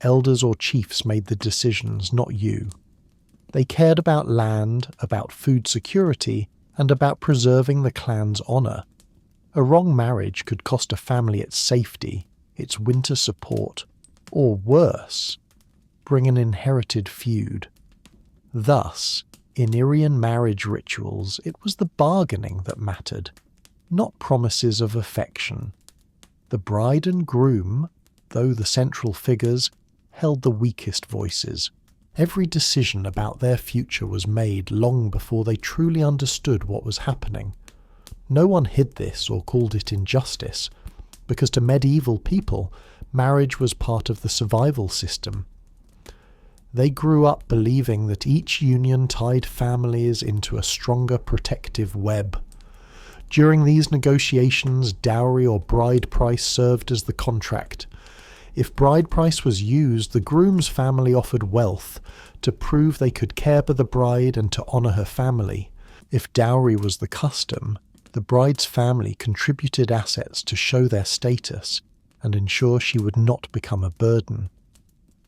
Elders or chiefs made the decisions, not you. They cared about land, about food security, and about preserving the clan's honour. A wrong marriage could cost a family its safety, its winter support, or worse, bring an inherited feud. Thus, in Irian marriage rituals, it was the bargaining that mattered, not promises of affection. The bride and groom, though the central figures, held the weakest voices. Every decision about their future was made long before they truly understood what was happening. No one hid this or called it injustice, because to medieval people, marriage was part of the survival system. They grew up believing that each union tied families into a stronger protective web. During these negotiations, dowry or bride price served as the contract. If bride price was used, the groom's family offered wealth to prove they could care for the bride and to honour her family. If dowry was the custom, the bride's family contributed assets to show their status and ensure she would not become a burden.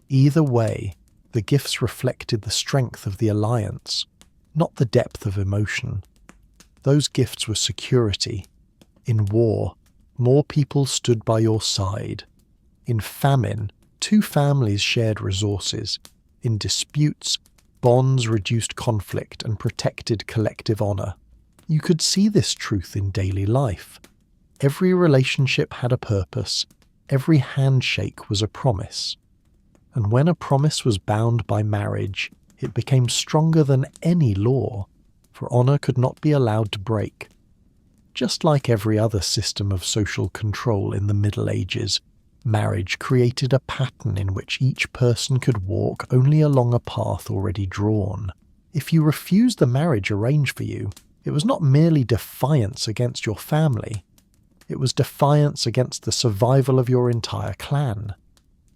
Either way, the gifts reflected the strength of the alliance, not the depth of emotion. Those gifts were security. In war, more people stood by your side. In famine, two families shared resources. In disputes, bonds reduced conflict and protected collective honor. You could see this truth in daily life. Every relationship had a purpose. Every handshake was a promise. And when a promise was bound by marriage, it became stronger than any law, for honor could not be allowed to break. Just like every other system of social control in the Middle Ages, marriage created a pattern in which each person could walk only along a path already drawn. If you refused the marriage arranged for you, it was not merely defiance against your family. It was defiance against the survival of your entire clan.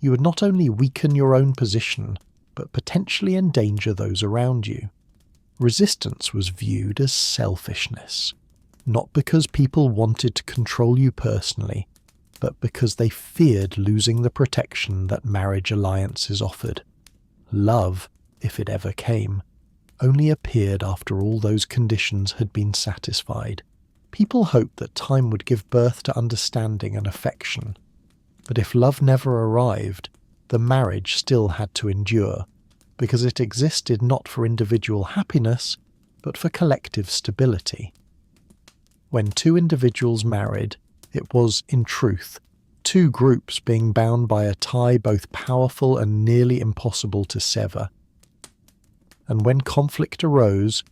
You would not only weaken your own position, but potentially endanger those around you. Resistance was viewed as selfishness, not because people wanted to control you personally, but because they feared losing the protection that marriage alliances offered. Love, if it ever came, only appeared after all those conditions had been satisfied. People hoped that time would give birth to understanding and affection, but if love never arrived, the marriage still had to endure, because it existed not for individual happiness, but for collective stability. When two individuals married, it was, in truth, two groups being bound by a tie both powerful and nearly impossible to sever. And when conflict arose,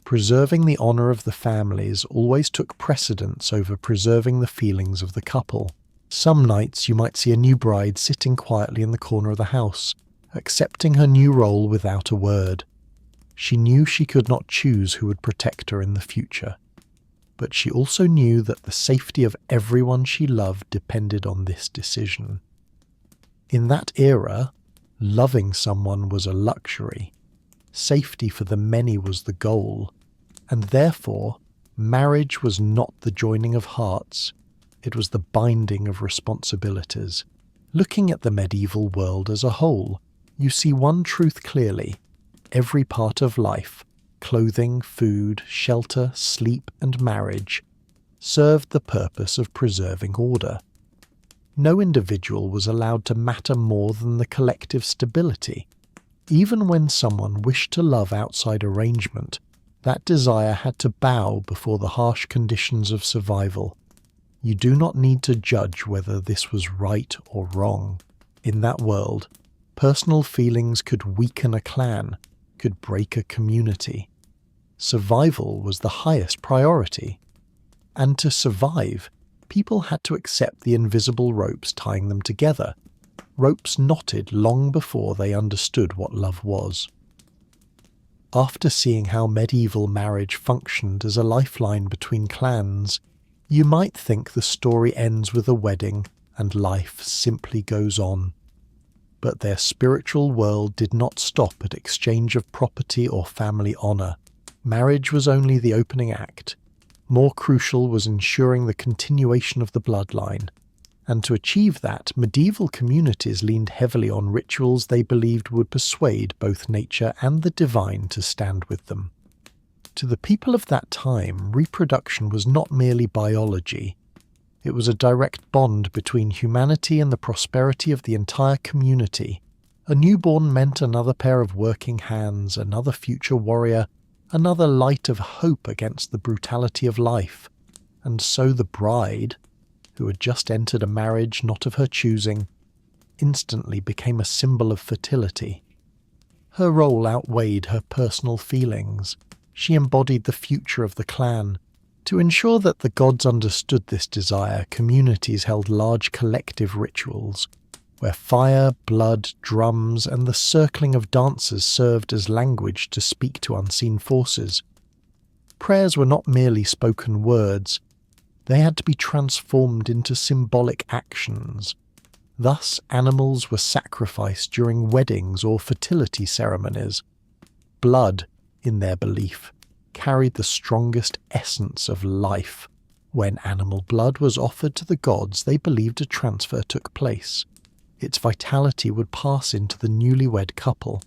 preserving the honor of the families always took precedence over preserving the feelings of the couple. Some nights you might see a new bride sitting quietly in the corner of the house, accepting her new role without a word. She knew she could not choose who would protect her in the future, but she also knew that the safety of everyone she loved depended on this decision. In that era, loving someone was a luxury. Safety for the many was the goal, and therefore marriage was not the joining of hearts, it was the binding of responsibilities. Looking at the medieval world as a whole, you see one truth clearly. Every part of life, clothing, food, shelter, sleep, and marriage, served the purpose of preserving order. No individual was allowed to matter more than the collective stability. Even when someone wished to love outside arrangement, that desire had to bow before the harsh conditions of survival. You do not need to judge whether this was right or wrong. In that world, personal feelings could weaken a clan, could break a community. Survival was the highest priority. And to survive, people had to accept the invisible ropes tying them together, ropes knotted long before they understood what love was. After seeing how medieval marriage functioned as a lifeline between clans, you might think the story ends with a wedding and life simply goes on. But their spiritual world did not stop at exchange of property or family honor. Marriage was only the opening act. More crucial was ensuring the continuation of the bloodline. And to achieve that, medieval communities leaned heavily on rituals they believed would persuade both nature and the divine to stand with them. To the people of that time, reproduction was not merely biology. It was a direct bond between humanity and the prosperity of the entire community. A newborn meant another pair of working hands, another future warrior, another light of hope against the brutality of life. And so the bride, who had just entered a marriage not of her choosing, instantly became a symbol of fertility. Her role outweighed her personal feelings. She embodied the future of the clan. To ensure that the gods understood this desire, communities held large collective rituals, where fire, blood, drums, and the circling of dancers served as language to speak to unseen forces. Prayers were not merely spoken words, they had to be transformed into symbolic actions. Thus, animals were sacrificed during weddings or fertility ceremonies. Blood, in their belief, carried the strongest essence of life. When animal blood was offered to the gods, they believed a transfer took place. Its vitality would pass into the newlywed couple,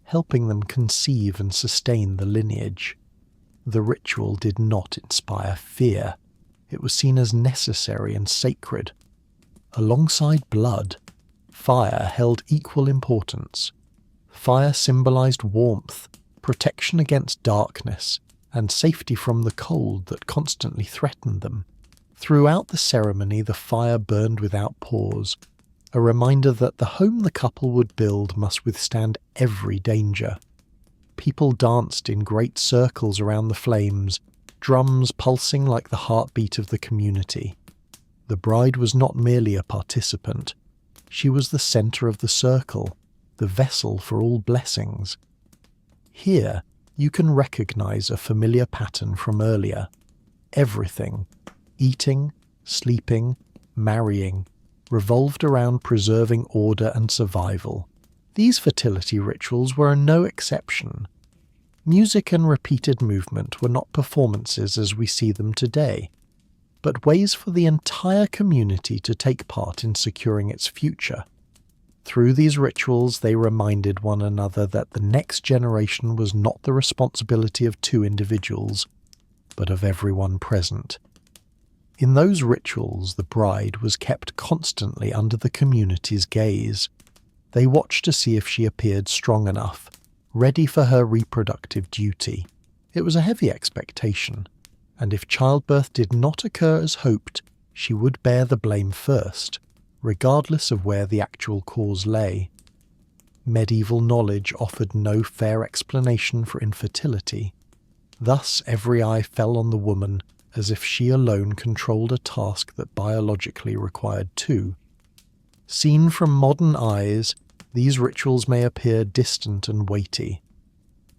helping them conceive and sustain the lineage. The ritual did not inspire fear. It was seen as necessary and sacred. Alongside blood, fire held equal importance. Fire symbolized warmth, protection against darkness, and safety from the cold that constantly threatened them. Throughout the ceremony, the fire burned without pause, a reminder that the home the couple would build must withstand every danger. People danced in great circles around the flames, drums pulsing like the heartbeat of the community. The bride was not merely a participant. She was the center of the circle, the vessel for all blessings. Here, you can recognize a familiar pattern from earlier. Everything, eating, sleeping, marrying, revolved around preserving order and survival. These fertility rituals were no exception. Music and repeated movement were not performances as we see them today, but ways for the entire community to take part in securing its future. Through these rituals, they reminded one another that the next generation was not the responsibility of two individuals, but of everyone present. In those rituals, the bride was kept constantly under the community's gaze. They watched to see if she appeared strong enough, ready for her reproductive duty. It was a heavy expectation, and if childbirth did not occur as hoped, she would bear the blame first, regardless of where the actual cause lay. Medieval knowledge offered no fair explanation for infertility. Thus every eye fell on the woman, as if she alone controlled a task that biologically required two. Seen from modern eyes, these rituals may appear distant and weighty,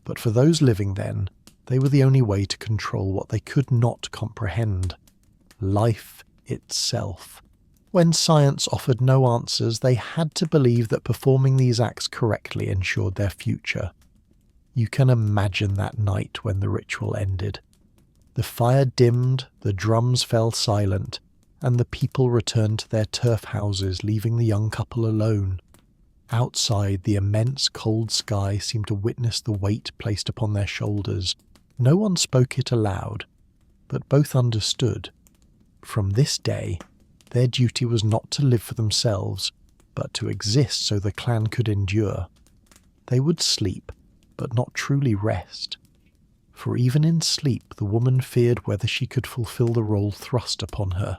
but for those living then, they were the only way to control what they could not comprehend: life itself. When science offered no answers, they had to believe that performing these acts correctly ensured their future. You can imagine that night when the ritual ended. The fire dimmed, the drums fell silent, and the people returned to their turf houses, leaving the young couple alone. Outside, the immense cold sky seemed to witness the weight placed upon their shoulders. No one spoke it aloud, but both understood. From this day, their duty was not to live for themselves, but to exist so the clan could endure. They would sleep, but not truly rest. For even in sleep the woman feared whether she could fulfill the role thrust upon her,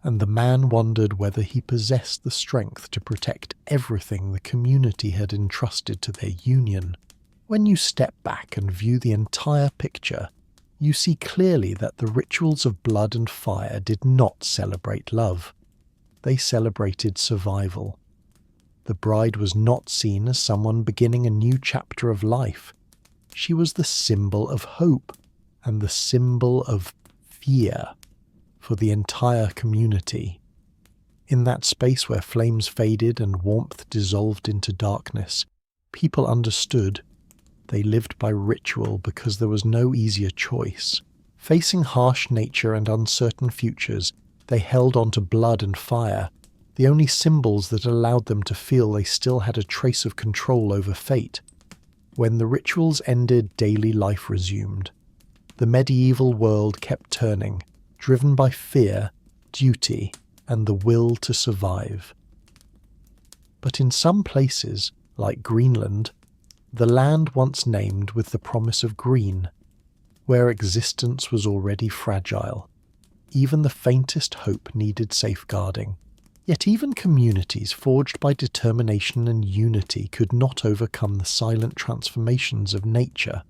and the man wondered whether he possessed the strength to protect everything the community had entrusted to their union. When you step back and view the entire picture, you see clearly that the rituals of blood and fire did not celebrate love. They celebrated survival. The bride was not seen as someone beginning a new chapter of life. She was the symbol of hope and the symbol of fear for the entire community. In that space where flames faded and warmth dissolved into darkness, people understood. They lived by ritual because there was no easier choice. Facing harsh nature and uncertain futures, they held on to blood and fire, the only symbols that allowed them to feel they still had a trace of control over fate. When the rituals ended, daily life resumed. The medieval world kept turning, driven by fear, duty, and the will to survive. But in some places, like Greenland, the land once named with the promise of green, where existence was already fragile, even the faintest hope needed safeguarding. Yet even communities forged by determination and unity could not overcome the silent transformations of nature.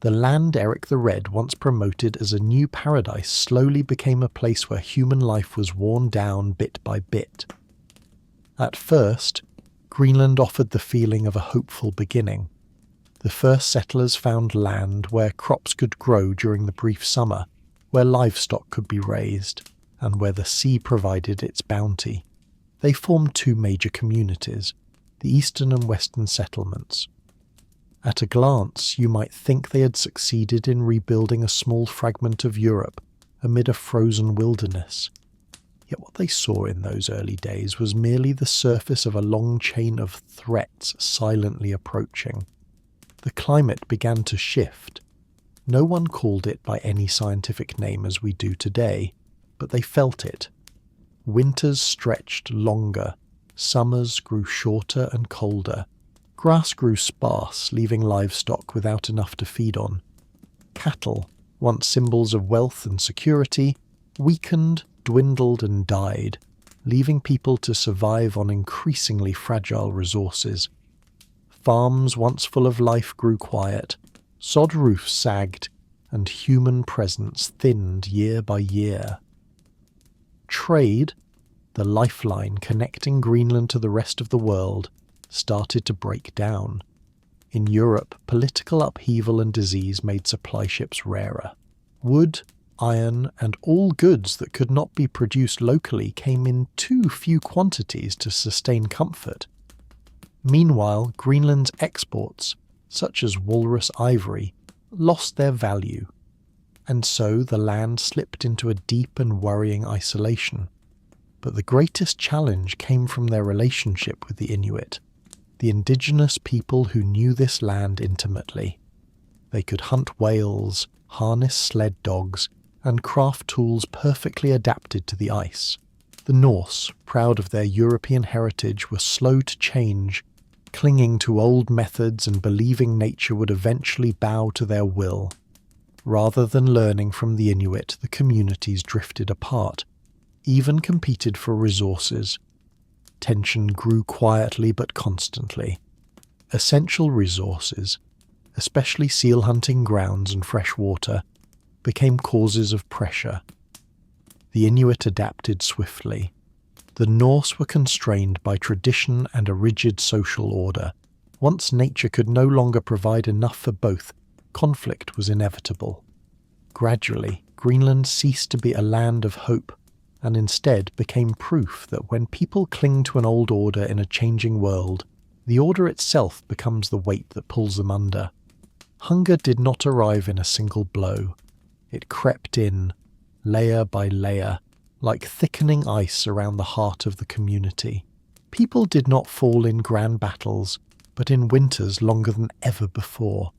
The land Eric the Red once promoted as a new paradise slowly became a place where human life was worn down bit by bit. At first, Greenland offered the feeling of a hopeful beginning. The first settlers found land where crops could grow during the brief summer, where livestock could be raised, and where the sea provided its bounty. They formed two major communities, the eastern and western settlements. At a glance, you might think they had succeeded in rebuilding a small fragment of Europe amid a frozen wilderness. Yet what they saw in those early days was merely the surface of a long chain of threats silently approaching. The climate began to shift. No one called it by any scientific name as we do today, but they felt it. Winters stretched longer, summers grew shorter and colder. Grass grew sparse, leaving livestock without enough to feed on. Cattle, once symbols of wealth and security, weakened, dwindled and died, leaving people to survive on increasingly fragile resources. Farms once full of life grew quiet, sod roofs sagged, and human presence thinned year by year. Trade, the lifeline connecting Greenland to the rest of the world, started to break down. In Europe, political upheaval and disease made supply ships rarer. Wood, iron, and all goods that could not be produced locally came in too few quantities to sustain comfort. Meanwhile, Greenland's exports, such as walrus ivory, lost their value, and so the land slipped into a deep and worrying isolation. But the greatest challenge came from their relationship with the Inuit, the indigenous people who knew this land intimately. They could hunt whales, harness sled dogs, and craft tools perfectly adapted to the ice. The Norse, proud of their European heritage, were slow to change, clinging to old methods and believing nature would eventually bow to their will. Rather than learning from the Inuit, the communities drifted apart, even competed for resources. Tension grew quietly but constantly. Essential resources, especially seal hunting grounds and fresh water, became causes of pressure. The Inuit adapted swiftly. The Norse were constrained by tradition and a rigid social order. Once nature could no longer provide enough for both, conflict was inevitable. Gradually, Greenland ceased to be a land of hope, and instead became proof that when people cling to an old order in a changing world, the order itself becomes the weight that pulls them under. Hunger did not arrive in a single blow. It crept in, layer by layer, like thickening ice around the heart of the community. People did not fall in grand battles, but in winters longer than ever before,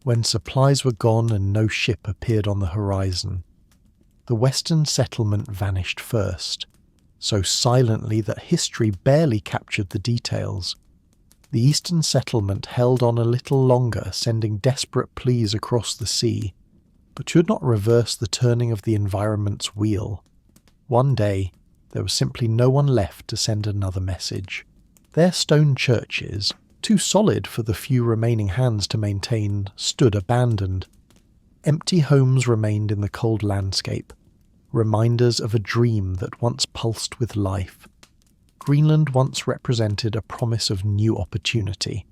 when supplies were gone and no ship appeared on the horizon. The Western settlement vanished first, so silently that history barely captured the details. The Eastern settlement held on a little longer, sending desperate pleas across the sea, but could not reverse the turning of the environment's wheel. One day, there was simply no one left to send another message. Their stone churches, too solid for the few remaining hands to maintain, stood abandoned. Empty homes remained in the cold landscape, reminders of a dream that once pulsed with life. Greenland once represented a promise of new opportunity,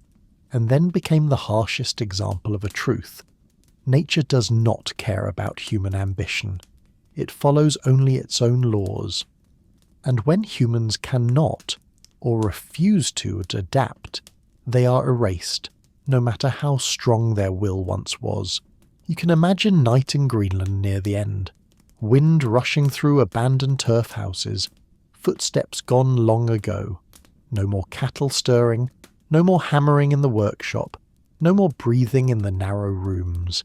and then became the harshest example of a truth. Nature does not care about human ambition. It follows only its own laws. And when humans cannot, or refuse to, adapt, they are erased, no matter how strong their will once was. You can imagine night in Greenland near the end. Wind rushing through abandoned turf houses, footsteps gone long ago. No more cattle stirring, no more hammering in the workshop, no more breathing in the narrow rooms.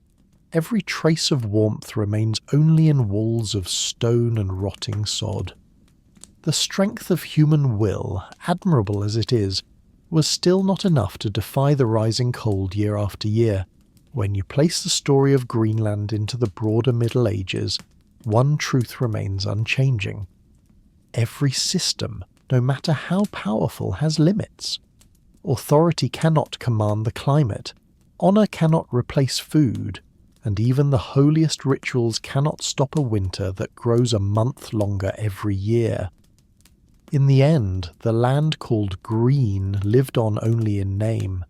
Every trace of warmth remains only in walls of stone and rotting sod. The strength of human will, admirable as it is, was still not enough to defy the rising cold year after year. When you place the story of Greenland into the broader Middle Ages, one truth remains unchanging. Every system, no matter how powerful, has limits. Authority cannot command the climate. Honor cannot replace food. And even the holiest rituals cannot stop a winter that grows a month longer every year. In the end, the land called Green lived on only in name.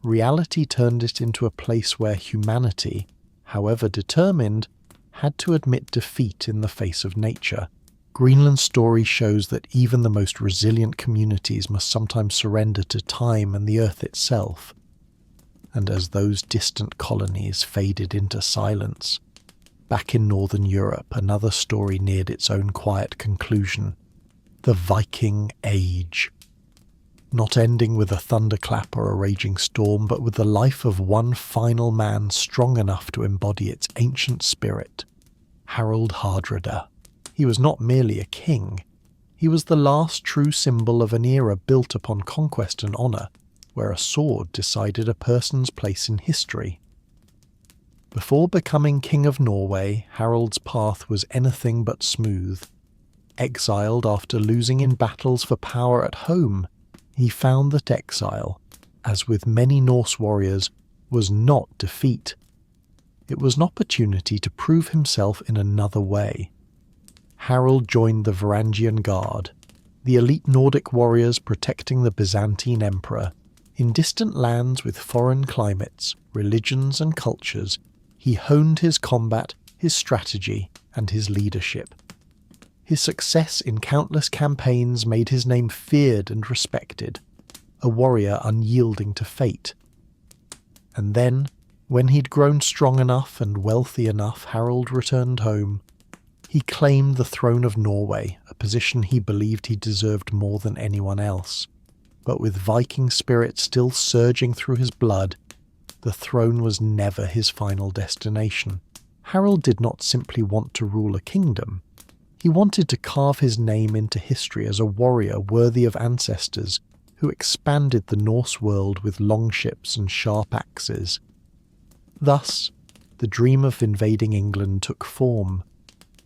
Reality turned it into a place where humanity, however determined, had to admit defeat in the face of nature. Greenland's story shows that even the most resilient communities must sometimes surrender to time and the earth itself. And as those distant colonies faded into silence, back in northern Europe another story neared its own quiet conclusion: the Viking Age. not ending with a thunderclap or a raging storm, but with the life of one final man strong enough to embody its ancient spirit. Harold Hardrada. He was not merely a king. He was the last true symbol of an era built upon conquest and honour, where a sword decided a person's place in history. Before becoming King of Norway, Harold's path was anything but smooth. Exiled after losing in battles for power at home, he found that exile, as with many Norse warriors, was not defeat. It was an opportunity to prove himself in another way. Harold joined the Varangian Guard, the elite Nordic warriors protecting the Byzantine Emperor. In distant lands with foreign climates, religions and cultures, he honed his combat, his strategy, and his leadership. His success in countless campaigns made his name feared and respected, a warrior unyielding to fate. And then, when he'd grown strong enough and wealthy enough, Harold returned home. He claimed the throne of Norway, a position he believed he deserved more than anyone else. But with Viking spirit still surging through his blood, the throne was never his final destination. Harold did not simply want to rule a kingdom. He wanted to carve his name into history as a warrior worthy of ancestors who expanded the Norse world with longships and sharp axes. Thus, the dream of invading England took form.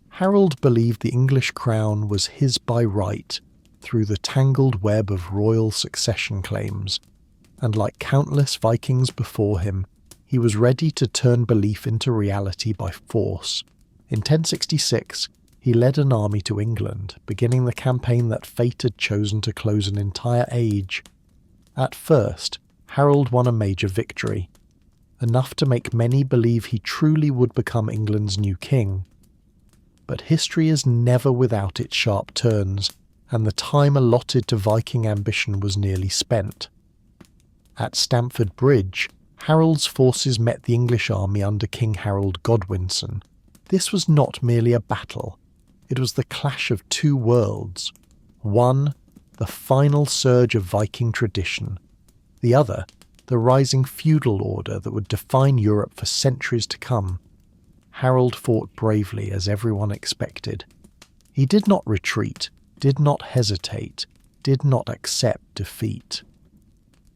Harold believed the English crown was his by right through the tangled web of royal succession claims, and like countless Vikings before him, he was ready to turn belief into reality by force. In 1066, he led an army to England, beginning the campaign that fate had chosen to close an entire age. At first, Harold won a major victory, enough to make many believe he truly would become England's new king. But history is never without its sharp turns, and the time allotted to Viking ambition was nearly spent. At Stamford Bridge, Harold's forces met the English army under King Harold Godwinson. This was not merely a battle. It was the clash of two worlds. One, the final surge of Viking tradition. The other, the rising feudal order that would define Europe for centuries to come. Harold fought bravely as everyone expected. He did not retreat, did not hesitate, did not accept defeat.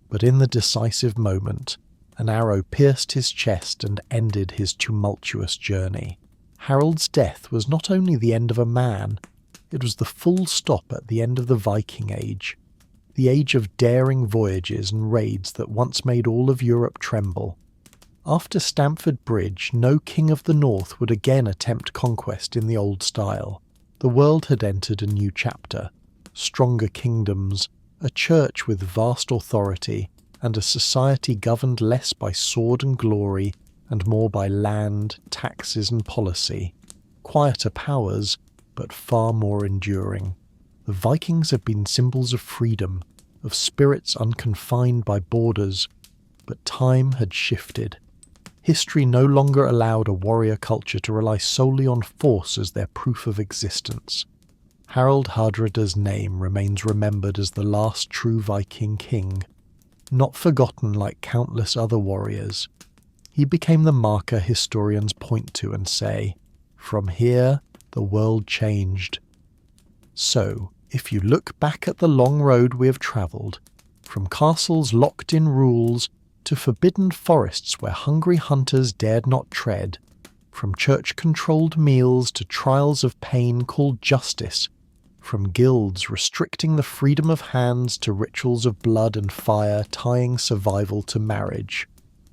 But in the decisive moment, an arrow pierced his chest and ended his tumultuous journey. Harold's death was not only the end of a man, it was the full stop at the end of the Viking Age, the age of daring voyages and raids that once made all of Europe tremble. After Stamford Bridge, no king of the North would again attempt conquest in the old style. The world had entered a new chapter, stronger kingdoms, a church with vast authority, and a society governed less by sword and glory and more by land, taxes and policy. Quieter powers, but far more enduring. The Vikings have been symbols of freedom, of spirits unconfined by borders, but time had shifted. History no longer allowed a warrior culture to rely solely on force as their proof of existence. Harold Hardrada's name remains remembered as the last true Viking king, not forgotten like countless other warriors. He became the marker historians point to and say, "From here, the world changed." So, if you look back at the long road we have travelled, from castles locked in rules to forbidden forests where hungry hunters dared not tread, from church-controlled meals to trials of pain called justice, from guilds restricting the freedom of hands to rituals of blood and fire tying survival to marriage,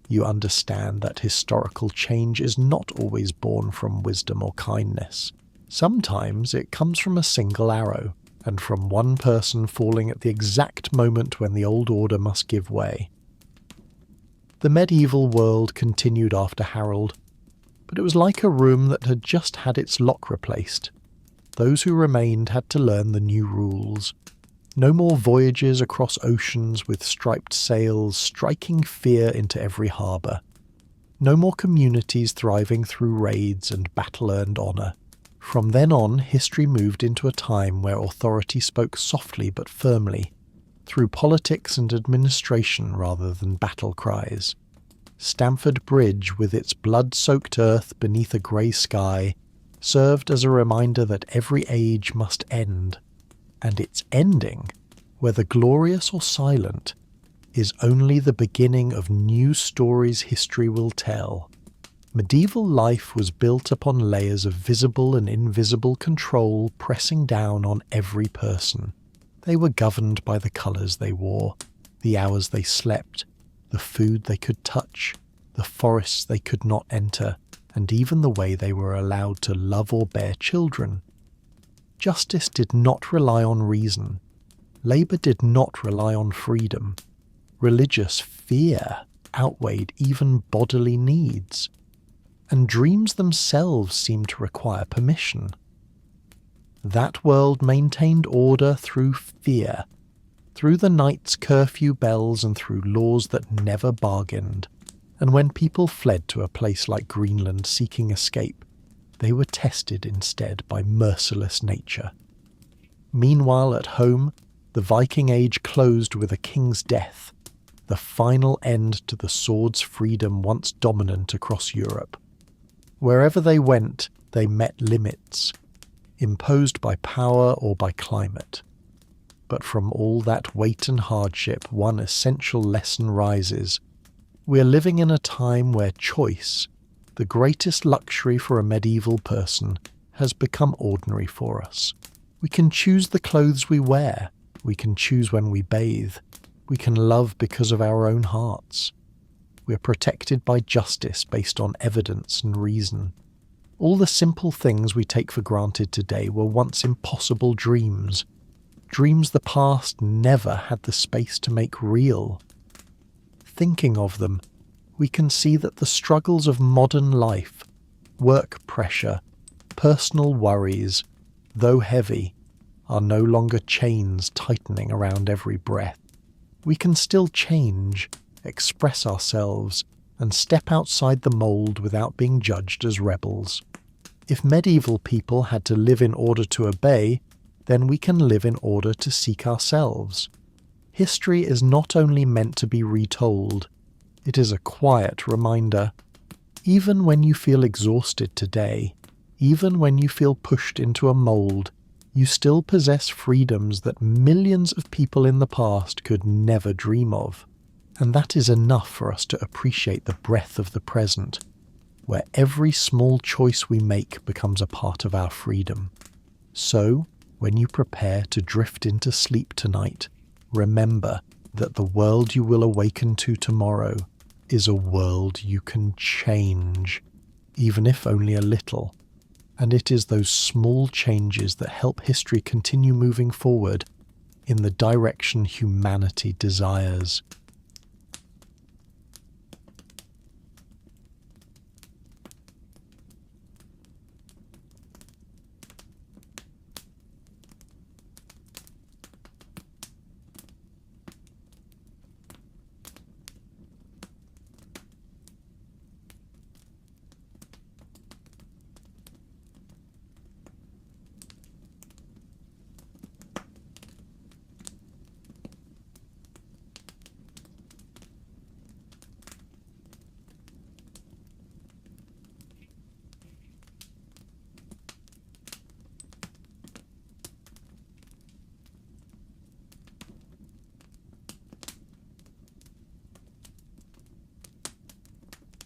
you understand that historical change is not always born from wisdom or kindness. Sometimes it comes from a single arrow, and from one person falling at the exact moment when the old order must give way. The medieval world continued after Harold, but it was like a room that had just had its lock replaced. Those who remained had to learn the new rules. No more voyages across oceans with striped sails striking fear into every harbour. No more communities thriving through raids and battle-earned honour. From then on, history moved into a time where authority spoke softly but firmly. through politics and administration rather than battle cries. Stamford Bridge, with its blood-soaked earth beneath a grey sky, served as a reminder that every age must end, and its ending, whether glorious or silent, is only the beginning of new stories history will tell. Medieval life was built upon layers of visible and invisible control pressing down on every person. They were governed by the colours they wore, the hours they slept, the food they could touch, the forests they could not enter, and even the way they were allowed to love or bear children. Justice did not rely on reason. Labour did not rely on freedom. Religious fear outweighed even bodily needs. And dreams themselves seemed to require permission. That world maintained order through fear, through the night's curfew bells and through laws that never bargained. And when people fled to a place like Greenland seeking escape, they were tested instead by merciless nature. Meanwhile, at home, the Viking Age closed with a king's death, the final end to the sword's freedom once dominant across Europe. Wherever they went, they met limits, imposed by power or by climate. But from all that weight and hardship, one essential lesson rises. We are living in a time where choice, the greatest luxury for a medieval person, has become ordinary for us. We can choose the clothes we wear. We can choose when we bathe. We can love because of our own hearts. We are protected by justice based on evidence and reason. All the simple things we take for granted today were once impossible dreams. Dreams the past never had the space to make real. Thinking of them, we can see that the struggles of modern life, work pressure, personal worries, though heavy, are no longer chains tightening around every breath. We can still change, express ourselves, and step outside the mould without being judged as rebels. If medieval people had to live in order to obey, then we can live in order to seek ourselves. History is not only meant to be retold, it is a quiet reminder. Even when you feel exhausted today, even when you feel pushed into a mould, you still possess freedoms that millions of people in the past could never dream of. And that is enough for us to appreciate the breath of the present, where every small choice we make becomes a part of our freedom. So, when you prepare to drift into sleep tonight, remember that the world you will awaken to tomorrow is a world you can change, even if only a little. And it is those small changes that help history continue moving forward in the direction humanity desires.